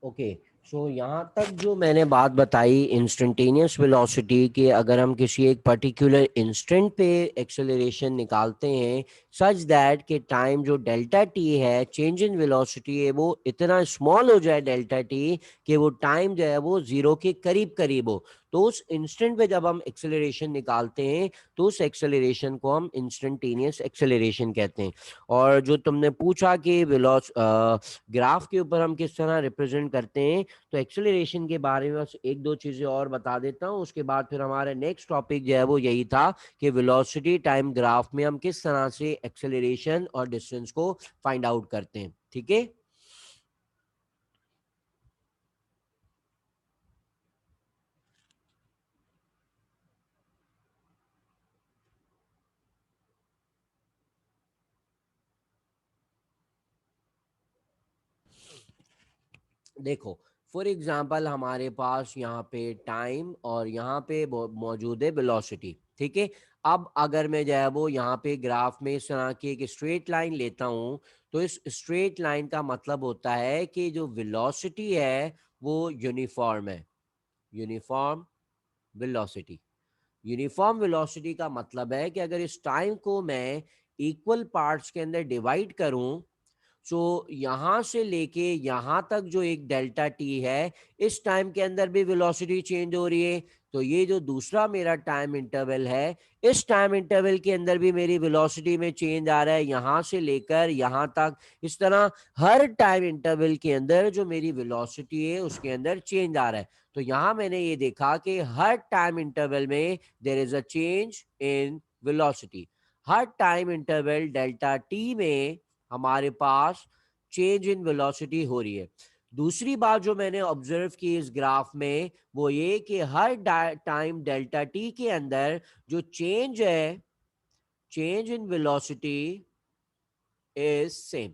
S1: ओके, सो यहाँ तक जो मैंने बात बताई इंस्टेंटेनियस वेलोसिटी की, अगर हम किसी एक पर्टिकुलर इंस्टेंट पे एक्सेलरेशन निकालते हैं सच दैट कि टाइम जो डेल्टा टी है, चेंज इन वेलोसिटी है, वो इतना स्मॉल हो जाए डेल्टा टी कि वो टाइम जो है वो जीरो के करीब करीब हो, तो उस इंस्टेंट पे जब हम एक्सेलरेशन निकालते हैं तो उस एक्सेलरेशन को हम इंस्टेंटेनियस एक्सेलरेशन कहते हैं। और जो तुमने पूछा कि ग्राफ के ऊपर हम किस तरह रिप्रेजेंट करते हैं, तो एक्सेलरेशन के बारे में बस एक दो चीजें और बता देता हूँ, उसके बाद फिर हमारा नेक्स्ट टॉपिक जो है वो यही था कि वेलोसिटी टाइम ग्राफ में हम किस तरह से एक्सेलरेशन और डिस्टेंस को फाइंड आउट करते हैं। ठीक है? देखो फॉर एग्जाम्पल हमारे पास यहाँ पे टाइम और यहाँ पे मौजूद है वेलोसिटी। ठीक है, अब अगर मैं जो है वो यहाँ पे ग्राफ में इस तरह की एक स्ट्रेट लाइन लेता हूँ, तो इस स्ट्रेट लाइन का मतलब होता है कि जो वेलोसिटी है वो यूनिफॉर्म है। यूनिफॉर्म वेलोसिटी, यूनिफॉर्म वेलोसिटी का मतलब है कि अगर इस टाइम को मैं इक्वल पार्ट्स के अंदर डिवाइड करूं, सो यहां से लेके यहां तक जो एक डेल्टा टी है, इस टाइम के अंदर भी वेलोसिटी चेंज हो रही है। तो ये जो दूसरा मेरा टाइम इंटरवल है, इस टाइम इंटरवल के अंदर भी मेरी वेलोसिटी में चेंज आ रहा है, यहां से लेकर यहां तक। इस तरह हर टाइम इंटरवल के अंदर जो मेरी वेलोसिटी है उसके अंदर चेंज आ रहा है। तो यहां मैंने ये देखा कि हर टाइम इंटरवल में there is a change in velocity. हर टाइम इंटरवल डेल्टा टी में हमारे पास चेंज इन वेलोसिटी हो रही है। दूसरी बात जो मैंने ऑब्जर्व की इस ग्राफ में वो ये कि हर टाइम डेल्टा टी के अंदर जो चेंज है, change in velocity is same.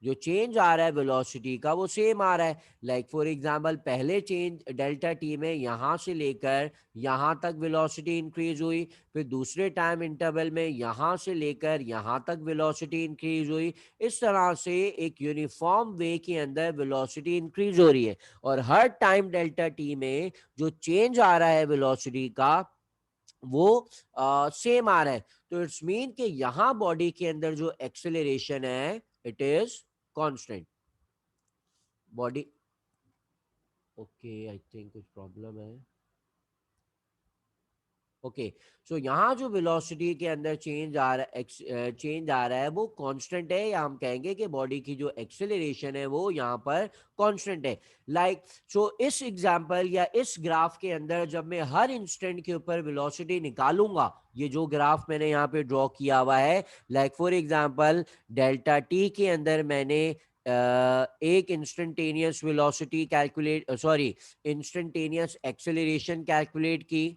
S1: जो चेंज आ रहा है वेलोसिटी का वो सेम आ रहा है। लाइक फॉर एग्जांपल पहले चेंज डेल्टा टी में यहां से लेकर यहां तक वेलोसिटी इंक्रीज हुई, फिर दूसरे टाइम इंटरवल में यहां से लेकर यहां तक वेलोसिटी इंक्रीज हुई। इस तरह से एक यूनिफॉर्म वे के अंदर वेलोसिटी इंक्रीज हो रही है, और हर टाइम डेल्टा टी में जो चेंज आ रहा है वेलोसिटी का वो सेम आ रहा है। तो इट्स मीन कि यहां बॉडी के अंदर जो एक्सेलरेशन है it is constant. Body, okay I think कुछ प्रॉब्लम है। ओके, सो यहाँ जो वेलोसिटी के अंदर चेंज आ रहा है, चेंज आ रहा है वो कांस्टेंट है, या हम कहेंगे कि बॉडी की जो एक्सेलरेशन है वो यहाँ पर कांस्टेंट है। लाइक सो इस एग्जांपल या इस ग्राफ के अंदर जब मैं हर इंस्टेंट के ऊपर वेलोसिटी निकालूंगा, ये जो ग्राफ मैंने यहाँ पे ड्रॉ किया हुआ है, like for example delta T के अंदर मैंने एक instantaneous velocity calculate, sorry instantaneous acceleration calculate की,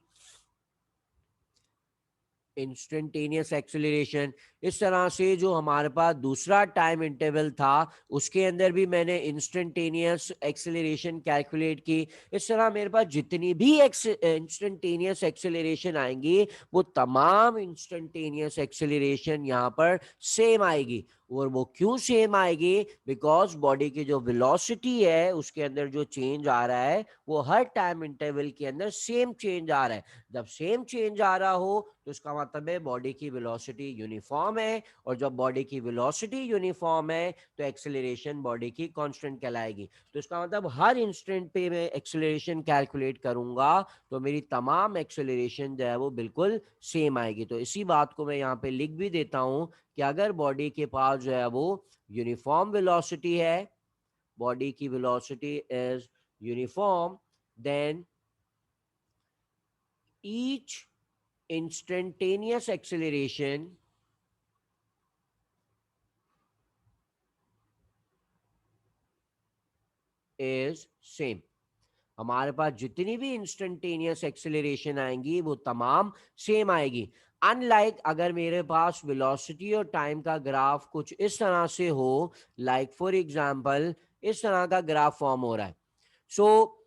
S1: इंस्टेंटेनियस एक्सेलरेशन। इस तरह से जो हमारे पास दूसरा टाइम इंटरवल था उसके अंदर भी मैंने इंस्टेंटेनियस एक्सेलरेशन कैलकुलेट की। इस तरह मेरे पास जितनी भी इंस्टेंटेनियस एक्सेलरेशन आएंगी वो तमाम इंस्टेंटेनियस एक्सेलरेशन यहाँ पर सेम आएगी। और वो क्यों सेम आएगी? बिकॉज बॉडी की जो वेलोसिटी है उसके अंदर जो चेंज आ रहा है वो हर टाइम इंटरवल के अंदर सेम चेंज आ रहा है। जब सेम चेंज आ रहा हो तो इसका मतलब है बॉडी की वेलोसिटी यूनिफॉर्म है, और जब बॉडी की वेलोसिटी यूनिफॉर्म है तो एक्सेलरेशन बॉडी की कांस्टेंट कहलाएगी। तो इसका मतलब हर इंस्टेंट पे मैं एक्सेलरेशन कैलकुलेट करूंगा तो मेरी तमाम एक्सेलरेशन जो है वो बिल्कुल सेम आएगी। तो इसी बात को मैं यहाँ पे लिख भी देता हूं कि अगर बॉडी के पास जो है वो यूनिफॉर्म वेलोसिटी है, बॉडी की velocity is uniform, then each instantaneous acceleration is same। हमारे पास जितनी भी इंस्टेंटेनियस एक्सेलरेशन आएंगी वो तमाम सेम आएगी। अनलाइक अगर मेरे पास वेलोसिटी और टाइम का ग्राफ कुछ इस तरह से हो, लाइक फॉर एग्जांपल इस तरह का ग्राफ फॉर्म हो रहा है। सो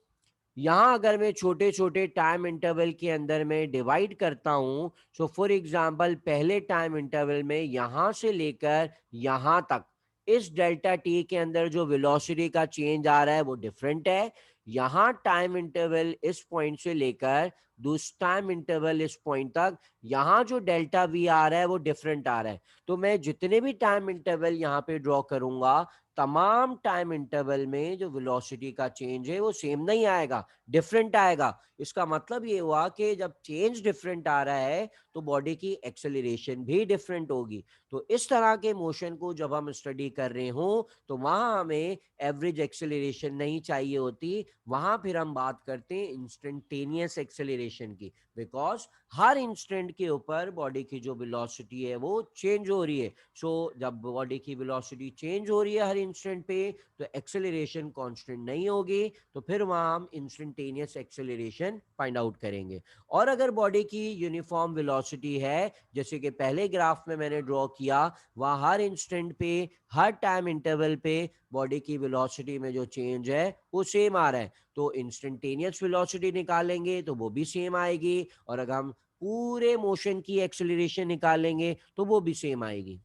S1: यहां अगर मैं छोटे छोटे टाइम इंटरवल के अंदर में डिवाइड करता हूं, सो फॉर एग्जांपल पहले टाइम इंटरवल में यहां से लेकर यहां तक इस डेल्टा टी के अंदर जो वेलोसिटी का चेंज आ रहा है वो डिफरेंट है। यहां टाइम इंटरवल इस पॉइंट से लेकर दूसरा टाइम इंटरवल इस पॉइंट तक यहां जो डेल्टा वी आ रहा है वो डिफरेंट आ रहा है। तो मैं जितने भी टाइम इंटरवल यहां पे ड्रॉ करूंगा तमाम टाइम इंटरवल में जो वेलोसिटी का चेंज है वो सेम नहीं आएगा, डिफरेंट आएगा। इसका मतलब ये हुआ कि जब चेंज डिफरेंट आ रहा है तो बॉडी की एक्सेलरेशन भी डिफरेंट होगी। तो इस तरह के मोशन को जब हम स्टडी कर रहे हो तो वहां हमें एवरेज एक्सेलरेशन नहीं चाहिए होती, वहां फिर हम बात करते हैं इंस्टेंटेनियस एक्सेलरेशन की। बिकॉज हर इंस्टेंट के ऊपर बॉडी की जो वेलोसिटी है वो चेंज हो रही है। सो जब बॉडी की वेलोसिटी चेंज हो रही है हर इंस्टेंट पे तो एक्सेलरेशन कांस्टेंट नहीं होगी, तो फिर वहां हम इंस्टेंटेनियस एक्सेलरेशन फाइंड आउट करेंगे। और अगर बॉडी की यूनिफॉर्म वेलोसिटी है जैसे कि पहले ग्राफ में मैंने ड्रॉ किया, वहां हर इंस्टेंट पे हर टाइम इंटरवल पे बॉडी की वेलोसिटी में जो चेंज है वो सेम आ रहा है, तो इंस्टेंटेनियस वेलोसिटी निकालेंगे तो वो भी सेम आएगी, और अगर हम पूरे मोशन की एक्सेलरेशन निकालेंगे तो वो भी सेम आएगी।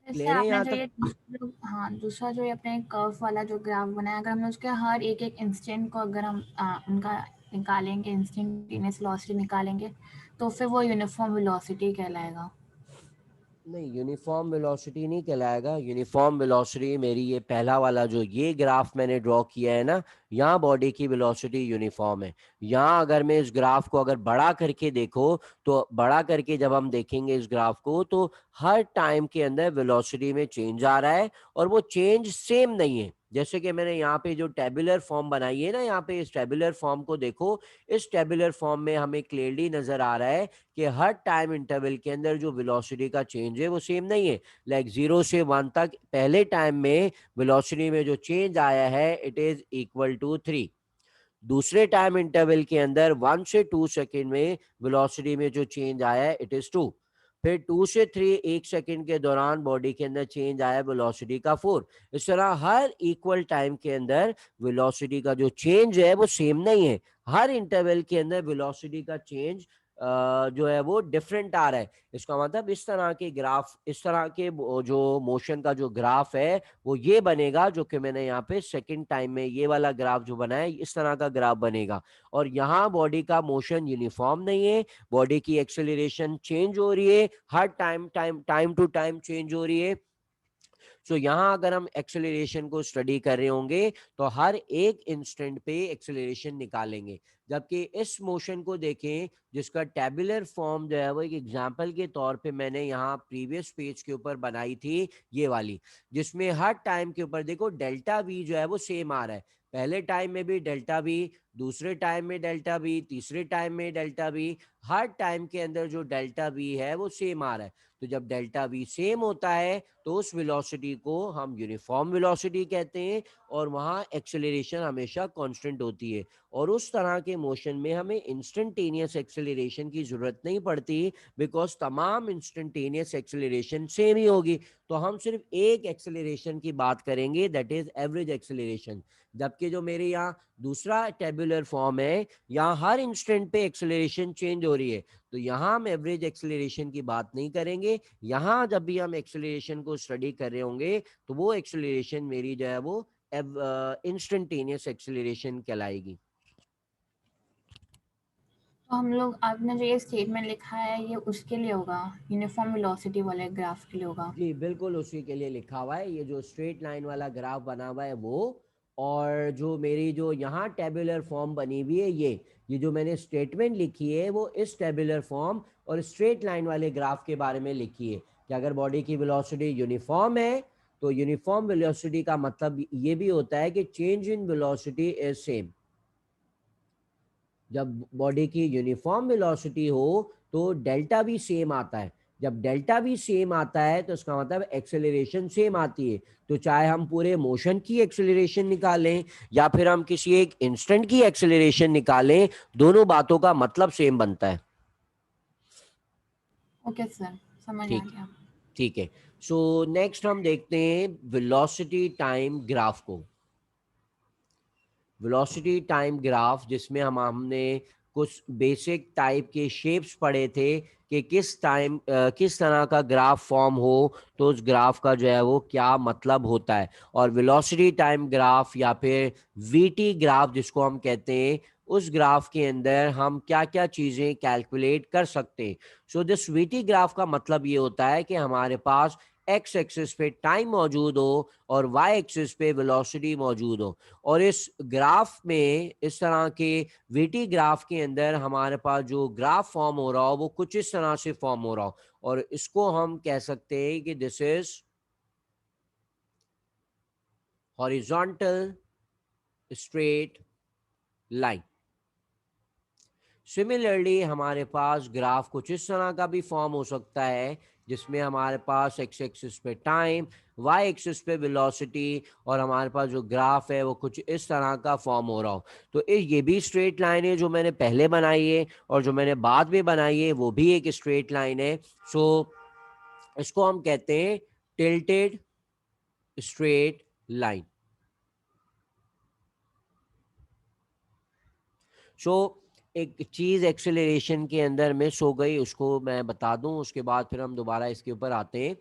S2: जैसे
S1: क्लियर है
S2: आपने
S1: यहाँ
S2: जो
S1: तक?
S2: ये हाँ दूसरा जो ये अपने कर्व वाला जो ग्राफ बनाया, अगर हमने उसके हर एक एक इंस्टेंट को अगर हम उनका निकालेंगे, इंस्टेंटेनियस वेलोसिटी निकालेंगे, तो फिर वो यूनिफॉर्म वेलोसिटी कहलाएगा।
S1: नहीं, यूनिफॉर्म वेलोसिटी नहीं कहलाएगा। यूनिफॉर्म वेलोसिटी मेरी ये पहला वाला जो ये ग्राफ मैंने ड्रॉ किया है ना, यहाँ बॉडी की वेलोसिटी यूनिफॉर्म है। यहाँ अगर मैं इस ग्राफ को अगर बड़ा करके देखो तो बड़ा करके जब हम देखेंगे इस ग्राफ को तो हर टाइम के अंदर वेलोसिटी में चेंज आ रहा है और वो चेंज सेम नहीं है। जैसे कि मैंने यहाँ पे जो टेबुलर फॉर्म बनाई है ना, यहाँ पे इस टेबुलर फॉर्म को देखो, इस टेबुलर फॉर्म में हमें क्लियरली नजर आ रहा है कि हर टाइम इंटरवल के अंदर जो वेलोसिटी का चेंज है वो सेम नहीं है। लाइक 0 से 1 तक पहले टाइम में वेलोसिटी में जो चेंज आया है इट इज इक्वल टू 3। दूसरे टाइम इंटरवल के अंदर 1 से 2 सेकेंड में वेलोसिटी में जो चेंज आया है इट इज 2। फिर 2 से 3 1 सेकेंड के दौरान बॉडी के अंदर चेंज आया वेलोसिटी का 4। इस तरह हर इक्वल टाइम के अंदर वेलोसिटी का जो चेंज है वो सेम नहीं है। हर इंटरवल के अंदर वेलोसिटी का चेंज जो है वो डिफरेंट आ रहा है। इसका मतलब इस तरह के ग्राफ, इस तरह के जो मोशन का जो ग्राफ है वो ये बनेगा, जो कि मैंने यहाँ पे सेकंड टाइम में ये वाला ग्राफ जो बना है इस तरह का ग्राफ बनेगा। और यहाँ बॉडी का मोशन यूनिफॉर्म नहीं है, बॉडी की एक्सेलरेशन चेंज हो रही है, हर टाइम टू टाइम चेंज हो रही है। सो यहाँ अगर हम एक्सेलरेशन को स्टडी कर रहे होंगे तो हर एक इंस्टेंट पे एक्सेलरेशन निकालेंगे। जबकि इस मोशन को देखें जिसका टेबुलर फॉर्म जो है वो एक एग्जांपल के तौर पे मैंने यहाँ प्रीवियस पेज के ऊपर बनाई थी, ये वाली, जिसमें हर टाइम के ऊपर देखो डेल्टा वी जो है वो सेम आ रहा है। पहले टाइम में भी डेल्टा वी, दूसरे टाइम में डेल्टा वी, तीसरे टाइम में डेल्टा वी, हर टाइम के अंदर जो डेल्टा वी है वो सेम आ रहा है। तो जब डेल्टा वी सेम होता है तो उस वेलोसिटी को हम यूनिफॉर्म वेलोसिटी कहते हैं और वहाँ एक्सेलरेशन हमेशा कांस्टेंट होती है। और उस तरह के मोशन में हमें इंस्टेंटेनियस एक्सेलरेशन की ज़रूरत नहीं पड़ती, बिकॉज तमाम इंस्टेंटेनियस एक्सेलरेशन सेम ही होगी। तो हम सिर्फ एक एक्सेलरेशन की बात करेंगे, दैट इज एवरेज एक्सेलरेशन। जबकि जो मेरे यहाँ दूसरा टेबुलर फॉर्म है, यहाँ हर इंस्टेंट पे एक्सेलरेशन चेंज हो रही है, तो यहाँ हम एवरेज एक्सेलरेशन की बात नहीं करेंगे। यहाँ जब भी हम एक्सेलरेशन को स्टडी कर रहे होंगे तो वो एक्सेलरेशन मेरी जो है वो इंस्टेंटेनियस एक्सेलरेशन कहलाएगी।
S2: तो हम लोग आपने जो ये स्टेटमेंट लिखा है ये उसके लिए होगा, यूनिफॉर्म वेलोसिटी वाले ग्राफ के लिए होगा।
S1: जी बिल्कुल उसी के लिए लिखा हुआ है, ये जो स्ट्रेट लाइन वाला ग्राफ बना हुआ है वो। और जो मेरी जो यहाँ टेबुलर फॉर्म बनी हुई है ये जो मैंने स्टेटमेंट लिखी है वो इस टेबुलर फॉर्म और स्ट्रेट लाइन वाले ग्राफ के बारे में लिखी है कि अगर बॉडी की वेलोसिटी यूनिफॉर्म है तो यूनिफॉर्म वेलोसिटी का मतलब ये भी होता है कि change in velocity is same. जब बॉडी की यूनिफॉर्म वेलोसिटी हो तो डेल्टा भी सेम आता है। जब डेल्टा भी सेम आता है तो इसका मतलब एक्सेलरेशन सेम आती है। तो चाहे हम पूरे मोशन की एक्सेलरेशन निकालें या फिर हम किसी एक इंस्टेंट की एक्सेलरेशन निकालें, दोनों बातों का मतलब सेम बनता है।
S2: ओके सर, समझ आ
S1: ठीक,
S2: गया।
S1: ठीक है। सो नेक्स्ट हम देखते हैं वेलोसिटी टाइम ग्राफ को। वेलोसिटी टाइम ग्राफ जिसमें हमने कुछ बेसिक टाइप के शेप्स पढ़े थे कि किस टाइम किस तरह का ग्राफ फॉर्म हो तो उस ग्राफ का जो है वो क्या मतलब होता है। और वेलोसिटी टाइम ग्राफ या फिर वीटी ग्राफ जिसको हम कहते हैं, उस ग्राफ के अंदर हम क्या क्या चीज़ें कैलकुलेट कर सकते हैं। सो दिस वीटी ग्राफ का मतलब ये होता है कि हमारे पास एक्स एक्सिस पे टाइम मौजूद हो और वाई एक्सिस पे वेलोसिटी मौजूद हो। और इस ग्राफ में, इस तरह के वीटी ग्राफ के अंदर हमारे पास जो ग्राफ फॉर्म हो रहा हो वो कुछ इस तरह से फॉर्म हो रहा हो, और इसको हम कह सकते हैं कि this is horizontal straight line. Similarly हमारे पास ग्राफ कुछ इस तरह का भी फॉर्म हो सकता है जिसमें हमारे पास एक्स एक्सिस पे टाइम, वाई एक्सिस पे वेलोसिटी, और हमारे पास जो ग्राफ है वो कुछ इस तरह का फॉर्म हो रहा हो। तो ये भी स्ट्रेट लाइन है जो मैंने पहले बनाई है, और जो मैंने बाद में बनाई है वो भी एक स्ट्रेट लाइन है। सो इसको हम कहते हैं टिल्टेड स्ट्रेट लाइन। सो एक चीज एक्सेलरेशन के अंदर मिस हो गई, उसको मैं बता दूं, उसके बाद फिर हम दोबारा इसके ऊपर आते हैं।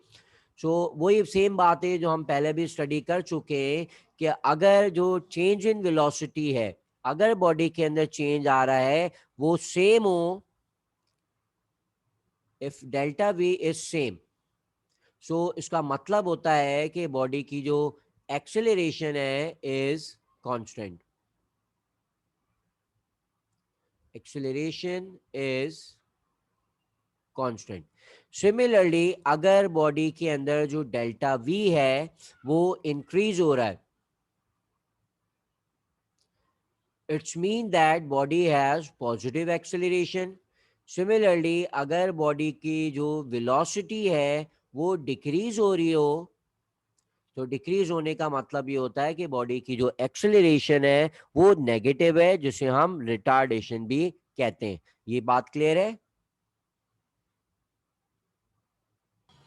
S1: सो वही सेम बात है जो हम पहले भी स्टडी कर चुके हैं कि अगर जो चेंज इन वेलोसिटी है, अगर बॉडी के अंदर चेंज आ रहा है वो सेम हो, if delta V is same, so इसका मतलब होता है कि बॉडी की जो एक्सेलरेशन है is constant. Acceleration is constant. Similarly अगर बॉडी के अंदर जो डेल्टा वी है वो इंक्रीज हो रहा है, it's mean that body has positive acceleration. Similarly अगर बॉडी की जो वेलोसिटी है वो डिक्रीज हो रही हो, तो डिक्रीज होने का मतलब ये होता है कि बॉडी की जो एक्सेलरेशन है वो नेगेटिव है, जिसे हम रिटार्डेशन भी कहते हैं. ये बात क्लियर है?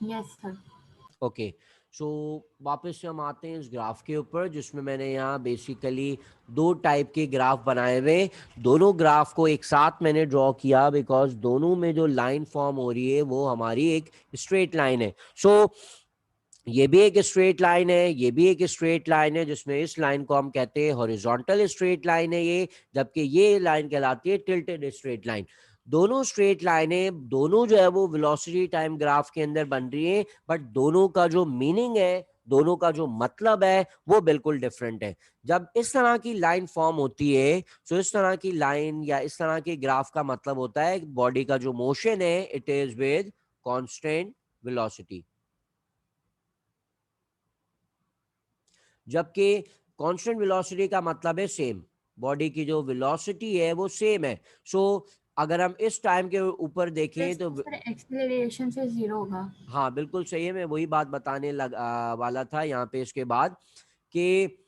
S2: Yes sir.
S1: ओके. सो वापस से हम आते हैं इस ग्राफ के ऊपर, जिसमें मैंने यहाँ बेसिकली दो टाइप के ग्राफ बनाए हुए. दोनों ग्राफ को एक साथ मैंने ड्रॉ किया बिकॉज दोनों में जो लाइन फॉर्म हो रही है वो हमारी एक स्ट्रेट लाइन है. सो ये भी एक स्ट्रेट लाइन है, ये भी एक स्ट्रेट लाइन है, जिसमें इस लाइन को हम कहते हैं हॉरिजॉन्टल स्ट्रेट लाइन है ये, जबकि ये लाइन कहलाती है टिल्टेड स्ट्रेट लाइन. दोनों स्ट्रेट लाइनें, दोनों जो है वो वेलोसिटी टाइम ग्राफ के अंदर बन रही है, बट दोनों का जो मीनिंग है, दोनों का जो मतलब है वो बिल्कुल डिफरेंट है. जब इस तरह की लाइन फॉर्म होती है, तो इस तरह की लाइन या इस तरह के ग्राफ का मतलब होता है बॉडी का जो मोशन है it is with constant velocity. जबकि कांस्टेंट वेलोसिटी का मतलब है सेम, बॉडी की जो वेलोसिटी है वो सेम है. सो अगर हम इस टाइम के ऊपर देखें तो
S2: सर एक्सेलरेशन से जीरो होगा.
S1: हाँ बिल्कुल सही है. मैं वही बात बताने वाला था यहाँ पे इसके बाद कि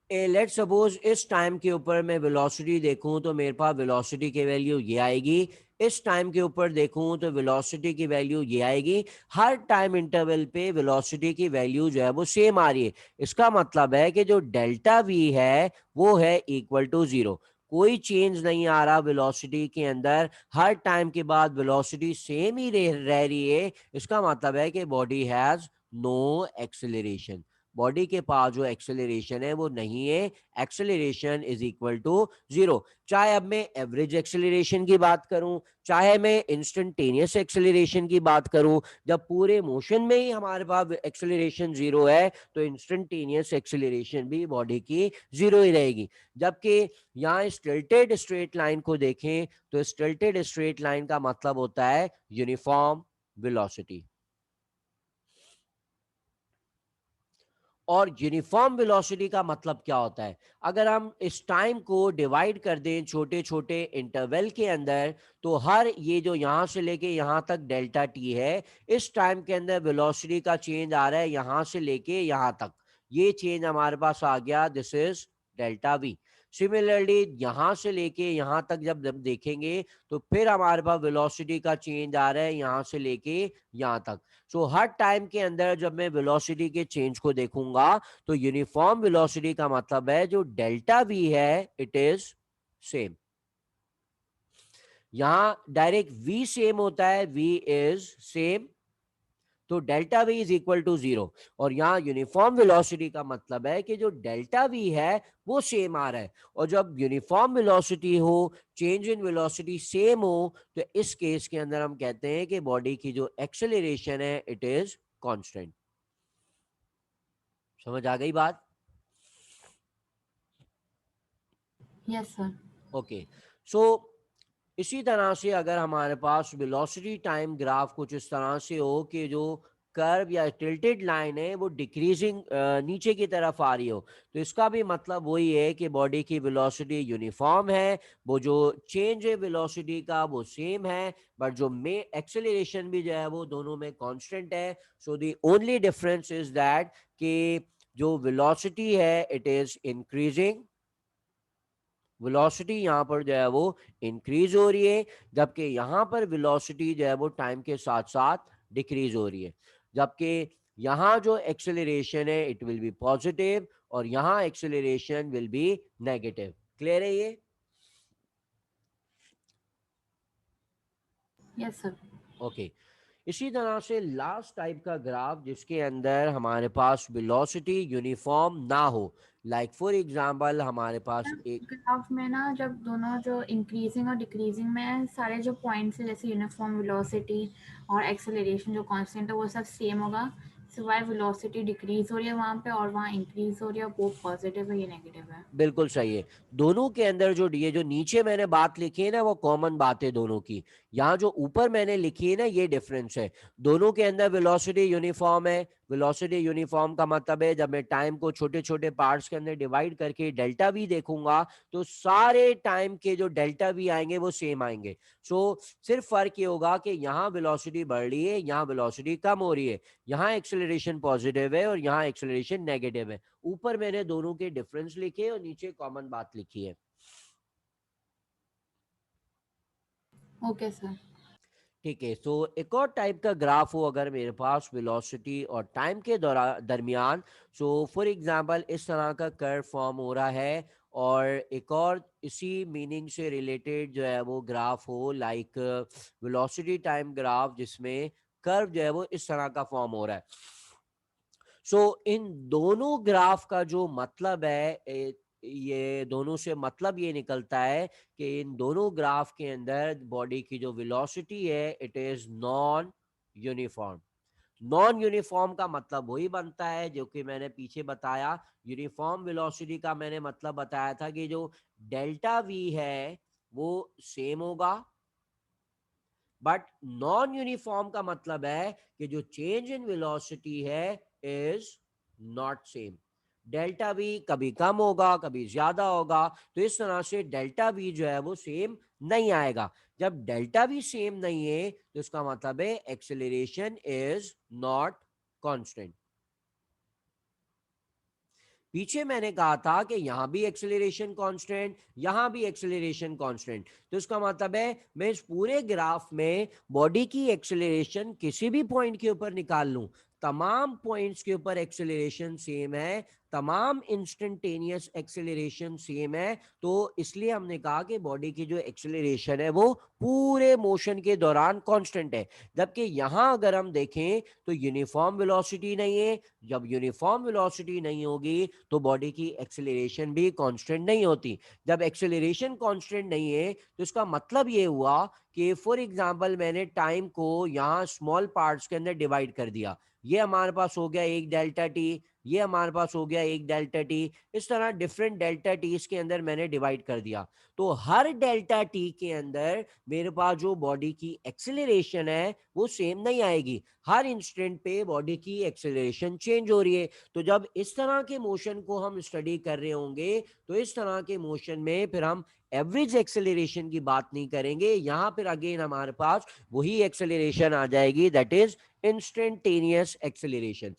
S1: लेट सपोज इस टाइम के ऊपर मैं वेलोसिटी देखूं तो मेरे पास वेलोसिटी की वैल्यू ये आएगी. इस टाइम के ऊपर देखूं तो वेलोसिटी की वैल्यू ये आएगी. हर टाइम इंटरवल पे वेलोसिटी की वैल्यू जो है वो सेम आ रही है. इसका मतलब है कि जो डेल्टा वी है वो है इक्वल टू जीरो. कोई चेंज नहीं आ रहा वेलोसिटी के अंदर. हर टाइम के बाद वेलोसिटी सेम ही रह रही है. इसका मतलब है कि body has no acceleration. Body के पास जो एक्सेलरेशन है वो नहीं है. Acceleration is equal to zero. चाहे अब मैं एवरेज एक्सेलरेशन की बात करूं, चाहे मैं इंस्टेंटेनियस एक्सेलरेशन की बात करूं, जब पूरे मोशन में ही हमारे पास एक्सेलरेशन जीरो है तो इंस्टेंटेनियस एक्सेलरेशन भी बॉडी की जीरो ही रहेगी. जबकि यहाँ स्टिल्टेड स्ट्रेट लाइन को देखें तो स्टिल्टेड स्ट्रेट लाइन का मतलब होता है यूनिफॉर्म वेलोसिटी. और यूनिफॉर्म वेलोसिटी का मतलब क्या होता है? अगर हम इस टाइम को डिवाइड कर दें छोटे छोटे इंटरवल के अंदर, तो हर ये जो यहां से लेके यहां तक डेल्टा टी है, इस टाइम के अंदर वेलोसिटी का चेंज आ रहा है यहां से लेके यहां तक. ये चेंज हमारे पास आ गया, this is delta we. Similarly यहां से लेके यहां तक जब देखेंगे तो फिर हमारे पास वेलोसिटी का चेंज आ रहा है यहां से लेके यहां तक. सो हर टाइम के अंदर जब मैं वेलोसिटी के चेंज को देखूंगा तो यूनिफॉर्म वेलोसिटी का मतलब है जो डेल्टा वी है इट इज सेम. यहां डायरेक्ट वी सेम होता है, वी इज सेम, तो delta V is equal to zero. और यहाँ यूनिफॉर्म वेलोसिटी का मतलब है कि जो डेल्टा वी है वो सेम आ रहा है. और जब यूनिफॉर्म वेलोसिटी हो, चेंज इन वेलोसिटी सेम हो, तो इस केस के अंदर हम कहते हैं कि बॉडी की जो एक्सेलरेशन है इट इज कांस्टेंट. समझ आ गई बात?
S2: Yes sir.
S1: ओके. सो इसी तरह से अगर हमारे पास वेलोसिटी टाइम ग्राफ कुछ इस तरह से हो कि जो कर्व या टिल्टेड लाइन है वो डिक्रीजिंग नीचे की तरफ आ रही हो, तो इसका भी मतलब वही है कि बॉडी की वेलोसिटी यूनिफॉर्म है. वो जो चेंज है वेलोसिटी का वो सेम है, बट जो में एक्सेलरेशन भी जो है वो दोनों में कांस्टेंट है. So the only difference is that कि जो वेलोसिटी है इट इज इंक्रीजिंग. वेलोसिटी यहाँ पर जो है वो इंक्रीज हो रही है, जबकि यहाँ पर वेलोसिटी जो है वो टाइम के साथ साथ डिक्रीज हो रही है. जबकि यहाँ जो एक्सेलरेशन है इट विल बी पॉजिटिव और यहाँ acceleration will B negative. Clear है ये?
S2: Yes sir.
S1: ओके. इसी तरह से लास्ट टाइप का ग्राफ जिसके अंदर हमारे पास वेलोसिटी यूनिफॉर्म ना हो, लाइक फॉर एग्जांपल हमारे पास एक.
S2: ग्राफ में ना जब दोनों जो इंक्रीजिंग और डिक्रीजिंग में सारे जो पॉइंट्स है जैसे यूनिफॉर्म वेलोसिटी और एक्सेलरेशन जो कांस्टेंट है वो सब सेम होगा, सिवाय वेलोसिटी डिक्रीज हो रही है वहां पे और वहां इंक्रीज हो रही है, वो पॉजिटिव है, ये नेगेटिव है।
S1: बिल्कुल सही है। दोनों के अंदर जो ये जो नीचे मैंने बात लिखी है ना वो कॉमन बात है दोनों की। यहाँ जो ऊपर मैंने लिखी है ना ये डिफरेंस है। दोनों के अंदर वेलोसिटी यूनिफॉर्म है। वेलोसिटी यूनिफॉर्म का मतलब है जब मैं टाइम को छोटे छोटे पार्ट्स के अंदर डिवाइड करके डेल्टा वी देखूंगा तो सारे टाइम के जो डेल्टा वी आएंगे वो सेम आएंगे। सो सिर्फ फर्क ये होगा कि यहाँ वेलोसिटी बढ़ रही है, यहाँ वेलोसिटी कम हो रही है। यहाँ एक्सेलरेशन पॉजिटिव है और यहाँ एक्सेलरेशन नेगेटिव है। ऊपर मैंने दोनों के डिफरेंस लिखे और नीचे कॉमन बात लिखी है।
S2: Okay sir.
S1: ठीक है। सो एक और टाइप का ग्राफ हो अगर मेरे पास वेलोसिटी और टाइम के दरमियान। सो फॉर एग्जांपल इस तरह का कर्व फॉर्म हो रहा है। और एक और इसी मीनिंग से रिलेटेड जो है वो ग्राफ हो लाइक वेलोसिटी टाइम ग्राफ जिसमें कर्व जो है वो इस तरह का फॉर्म हो रहा है। सो इन दोनों ग्राफ का जो मतलब है ये दोनों से मतलब ये निकलता है कि इन दोनों ग्राफ के अंदर बॉडी की जो वेलोसिटी है it is non uniform. Non uniform का मतलब वही बनता है जो कि मैंने पीछे बताया। यूनिफॉर्म वेलोसिटी का मैंने मतलब बताया था कि जो डेल्टा वी है वो सेम होगा। बट नॉन यूनिफॉर्म का मतलब है कि जो चेंज इन वेलोसिटी है is not same. Delta we कभी कम होगा कभी ज्यादा होगा। तो इस तरह से डेल्टा वी जो है वो सेम नहीं आएगा। जब डेल्टा वी सेम नहीं है तो इसका मतलब है एक्सेलरेशन इज नॉट कांस्टेंट। पीछे मैंने कहा था कि यहां भी एक्सेलरेशन कांस्टेंट यहां भी एक्सेलरेशन कांस्टेंट। तो इसका मतलब है मैं इस पूरे ग्राफ में बॉडी की एक्सेलरेशन किसी भी पॉइंट के ऊपर निकाल लूं तमाम पॉइंट्स के ऊपर एक्सेलरेशन सेम है। तमाम इंस्टेंटेनियस एक्सेलरेशन सेम है। तो इसलिए हमने कहा कि बॉडी की जो एक्सेलरेशन है वो पूरे मोशन के दौरान कांस्टेंट है। जबकि यहां अगर हम देखें तो यूनिफॉर्म वेलोसिटी नहीं है। जब यूनिफॉर्म वेलोसिटी नहीं होगी तो बॉडी की एक्सेलरेशन भी कांस्टेंट नहीं होती। जब एक्सेलरेशन कांस्टेंट नहीं है तो इसका मतलब ये हुआ कि फॉर एग्जांपल मैंने टाइम को यहाँ स्मॉल पार्ट्स के अंदर डिवाइड कर दिया। ये हमारे पास हो गया एक डेल्टा टी, ये हमारे पास हो गया एक डेल्टा टी। इस तरह डिफरेंट डेल्टा टी के अंदर मैंने डिवाइड कर दिया। तो हर डेल्टा टी के अंदर मेरे पास जो बॉडी की एक्सेलरेशन है वो सेम नहीं आएगी। हर इंस्टेंट पे बॉडी की एक्सेलरेशन चेंज हो रही है। तो जब इस तरह के मोशन को हम स्टडी कर रहे होंगे तो इस तरह के मोशन में फिर हम एवरेज एक्सेलरेशन की बात नहीं करेंगे। यहां फिर अगेन हमारे पास वही एक्सेलरेशन आ जाएगी दैट इज इंस्टेंटेनियस एक्सेलरेशन।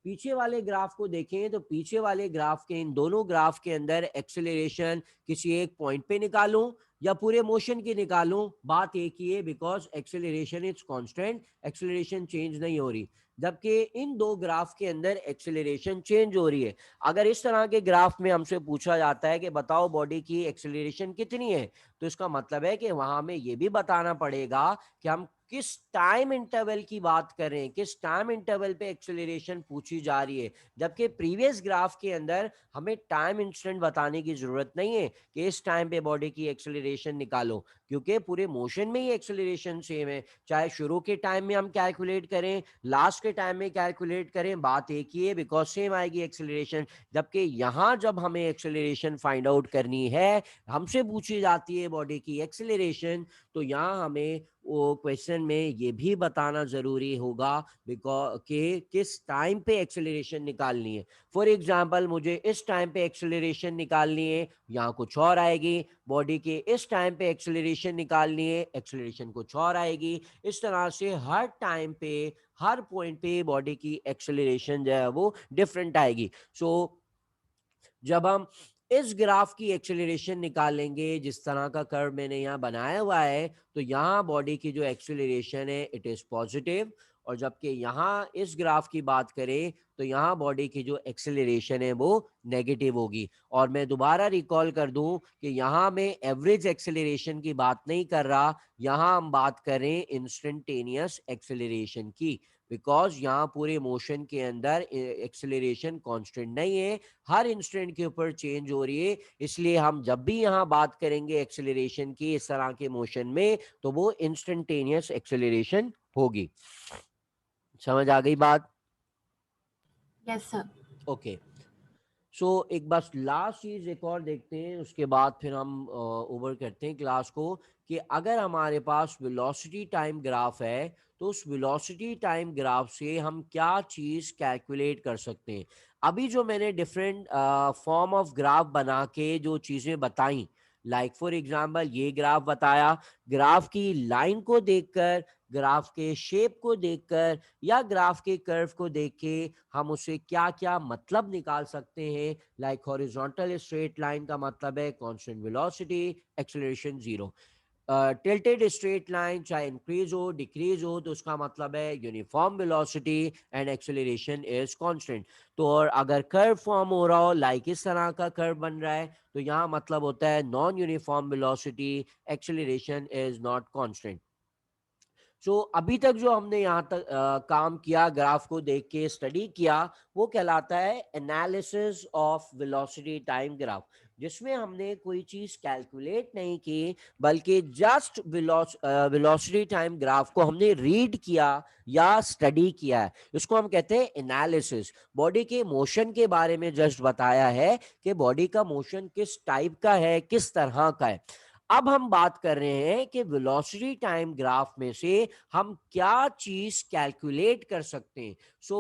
S1: पीछे वाले ग्राफ को देखें तो पीछे वाले ग्राफ के इन दोनों ग्राफ के अंदर एक्सेलरेशन किसी एक पॉइंट पे निकालूं या पूरे मोशन की निकालूं बात एक ही है because acceleration is constant. Acceleration change नहीं हो रही। जबकि इन दो ग्राफ के अंदर एक्सेलरेशन चेंज हो रही है। अगर इस तरह के ग्राफ में हमसे पूछा जाता है कि बताओ बॉडी की एक्सेलरेशन कितनी है तो इसका मतलब है कि वहां हमें यह भी बताना पड़ेगा कि हम किस टाइम इंटरवल की बात कर रहे हैं, किस टाइम इंटरवल पे एक्सेलरेशन पूछी जा रही है। जबकि प्रीवियस ग्राफ के अंदर हमें टाइम इंस्टेंट बताने की जरूरत नहीं है कि इस टाइम पे बॉडी की एक्सेलरेशन निकालो क्योंकि पूरे मोशन में ही एक्सेलरेशन सेम है। चाहे शुरू के टाइम में हम कैलकुलेट करें लास्ट के टाइम में कैलकुलेट करें बात एक ही है बिकॉज सेम आएगी एक्सेलरेशन। जबकि यहां जब हमें एक्सेलरेशन फाइंड आउट करनी है हमसे पूछी जाती है बॉडी की एक्सेलरेशन तो यहाँ हमें वो क्वेश्चन में ये भी बताना जरूरी होगा बिकॉज कि किस टाइम पे एक्सेलरेशन निकालनी है। फॉर एग्जांपल मुझे इस टाइम पे एक्सेलरेशन निकालनी है यहाँ कुछ और आएगी। बॉडी के इस टाइम पे एक्सेलरेशन निकालनी है एक्सेलरेशन कुछ और आएगी। इस तरह से हर टाइम पे हर पॉइंट पे बॉडी की एक्सेलरेशन जो है वो डिफरेंट आएगी। सो जब हम इस ग्राफ की एक्सेलरेशन निकालेंगे जिस तरह का कर्व मैंने यहाँ बनाया हुआ है तो यहाँ बॉडी की जो एक्सेलरेशन है इट इज पॉजिटिव। और जबकि यहाँ इस ग्राफ की बात करें तो यहाँ बॉडी की जो एक्सेलरेशन है वो नेगेटिव होगी। और मैं दोबारा रिकॉल कर दूं कि यहाँ मैं एवरेज एक्सेलरेशन की बात नहीं कर रहा। यहाँ हम बात करें इंस्टेंटेनियस एक्सेलरेशन की बिकॉज यहाँ पूरे मोशन के अंदर एक्सेलरेशन कांस्टेंट नहीं है। हर इंस्टेंट के ऊपर चेंज हो रही है। इसलिए हम जब भी यहाँ बात करेंगे एक्सेलरेशन की इस तरह के मोशन में तो वो इंस्टेंटेनियस एक्सेलरेशन होगी। समझ आ गई बात?
S2: Yes sir.
S1: ओके। सो एक बस लास्ट चीज एक और देखते हैं, उसके बाद फिर हम ओवर करते हैं क्लास को, कि अगर हमारे पास वेलोसिटी टाइम ग्राफ है तो उस वेलोसिटी टाइम ग्राफ से हम क्या चीज कैलकुलेट कर सकते हैं। अभी जो मैंने डिफरेंट फॉर्म ऑफ ग्राफ बना के जो चीजें बताई, लाइक फॉर एग्जांपल ये ग्राफ बताया, ग्राफ की लाइन को देखकर, ग्राफ के शेप को देखकर या ग्राफ के कर्व को देख के हम उसे क्या क्या मतलब निकाल सकते हैं। लाइक हॉरिजॉन्टल स्ट्रेट लाइन का मतलब है constant velocity, acceleration zero. Tilted straight line चाहे इंक्रीज हो डिक्रीज हो तो उसका मतलब है uniform velocity and acceleration is constant. तो और अगर कर्व फॉर्म हो रहा हो, लाइक इस तरह का कर्व बन रहा है, तो यहाँ मतलब होता है non uniform velocity, acceleration is not constant. So अभी तक जो हमने यहाँ तक काम किया, ग्राफ को देख के स्टडी किया, वो कहलाता है analysis of velocity time graph, जिसमें हमने कोई चीज कैलकुलेट नहीं की, बल्कि जस्ट वेलोसिटी टाइम ग्राफ को हमने रीड किया या स्टडी किया है। इसको हम कहते हैं एनालिसिस। बॉडी के मोशन के बारे में जस्ट बताया है कि बॉडी का मोशन किस टाइप का है, किस तरह का है। अब हम बात कर रहे हैं कि वेलोसिटी टाइम ग्राफ में से हम क्या चीज कैलकुलेट कर सकते हैं। सो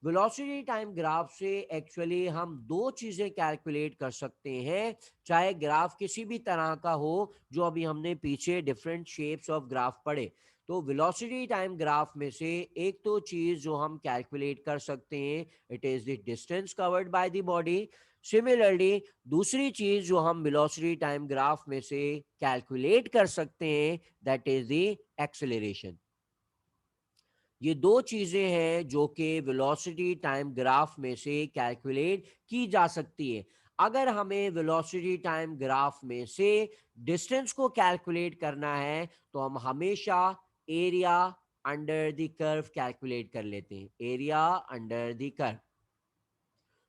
S1: वेलोसिटी टाइम ग्राफ से एक्चुअली हम दो चीजें कैलकुलेट कर सकते हैं, चाहे ग्राफ किसी भी तरह का हो, जो अभी हमने पीछे डिफरेंट शेप्स ऑफ ग्राफ पढ़े। तो वेलोसिटी टाइम ग्राफ में से एक तो चीज जो हम कैलकुलेट कर सकते हैं, it is the distance covered by the body. Similarly दूसरी चीज जो हम वेलोसिटी टाइम ग्राफ में से कैलकुलेट कर सकते हैं, दैट इज द एक्सेलरेशन। ये दो चीजें हैं जो कि वेलोसिटी टाइम ग्राफ में से कैलकुलेट की जा सकती है। अगर हमें वेलोसिटी टाइम ग्राफ में से डिस्टेंस को कैलकुलेट करना है तो हम हमेशा area under the curve calculate कर लेते हैं, area under the curve.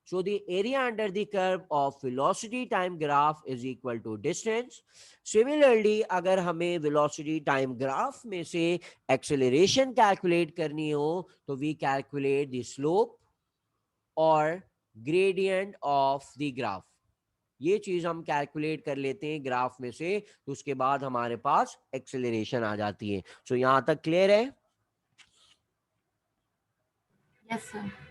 S1: So the area under the curve of velocity time graph is equal to distance. Similarly, अगर हमें velocity time graph में से acceleration calculate करनी हो तो we calculate the slope or gradient of the graph. ये चीज हम कैलकुलेट कर लेते हैं ग्राफ में से, तो उसके बाद हमारे पास एक्सेलरेशन आ जाती है। सो यहां तक क्लियर है?
S2: Yes sir.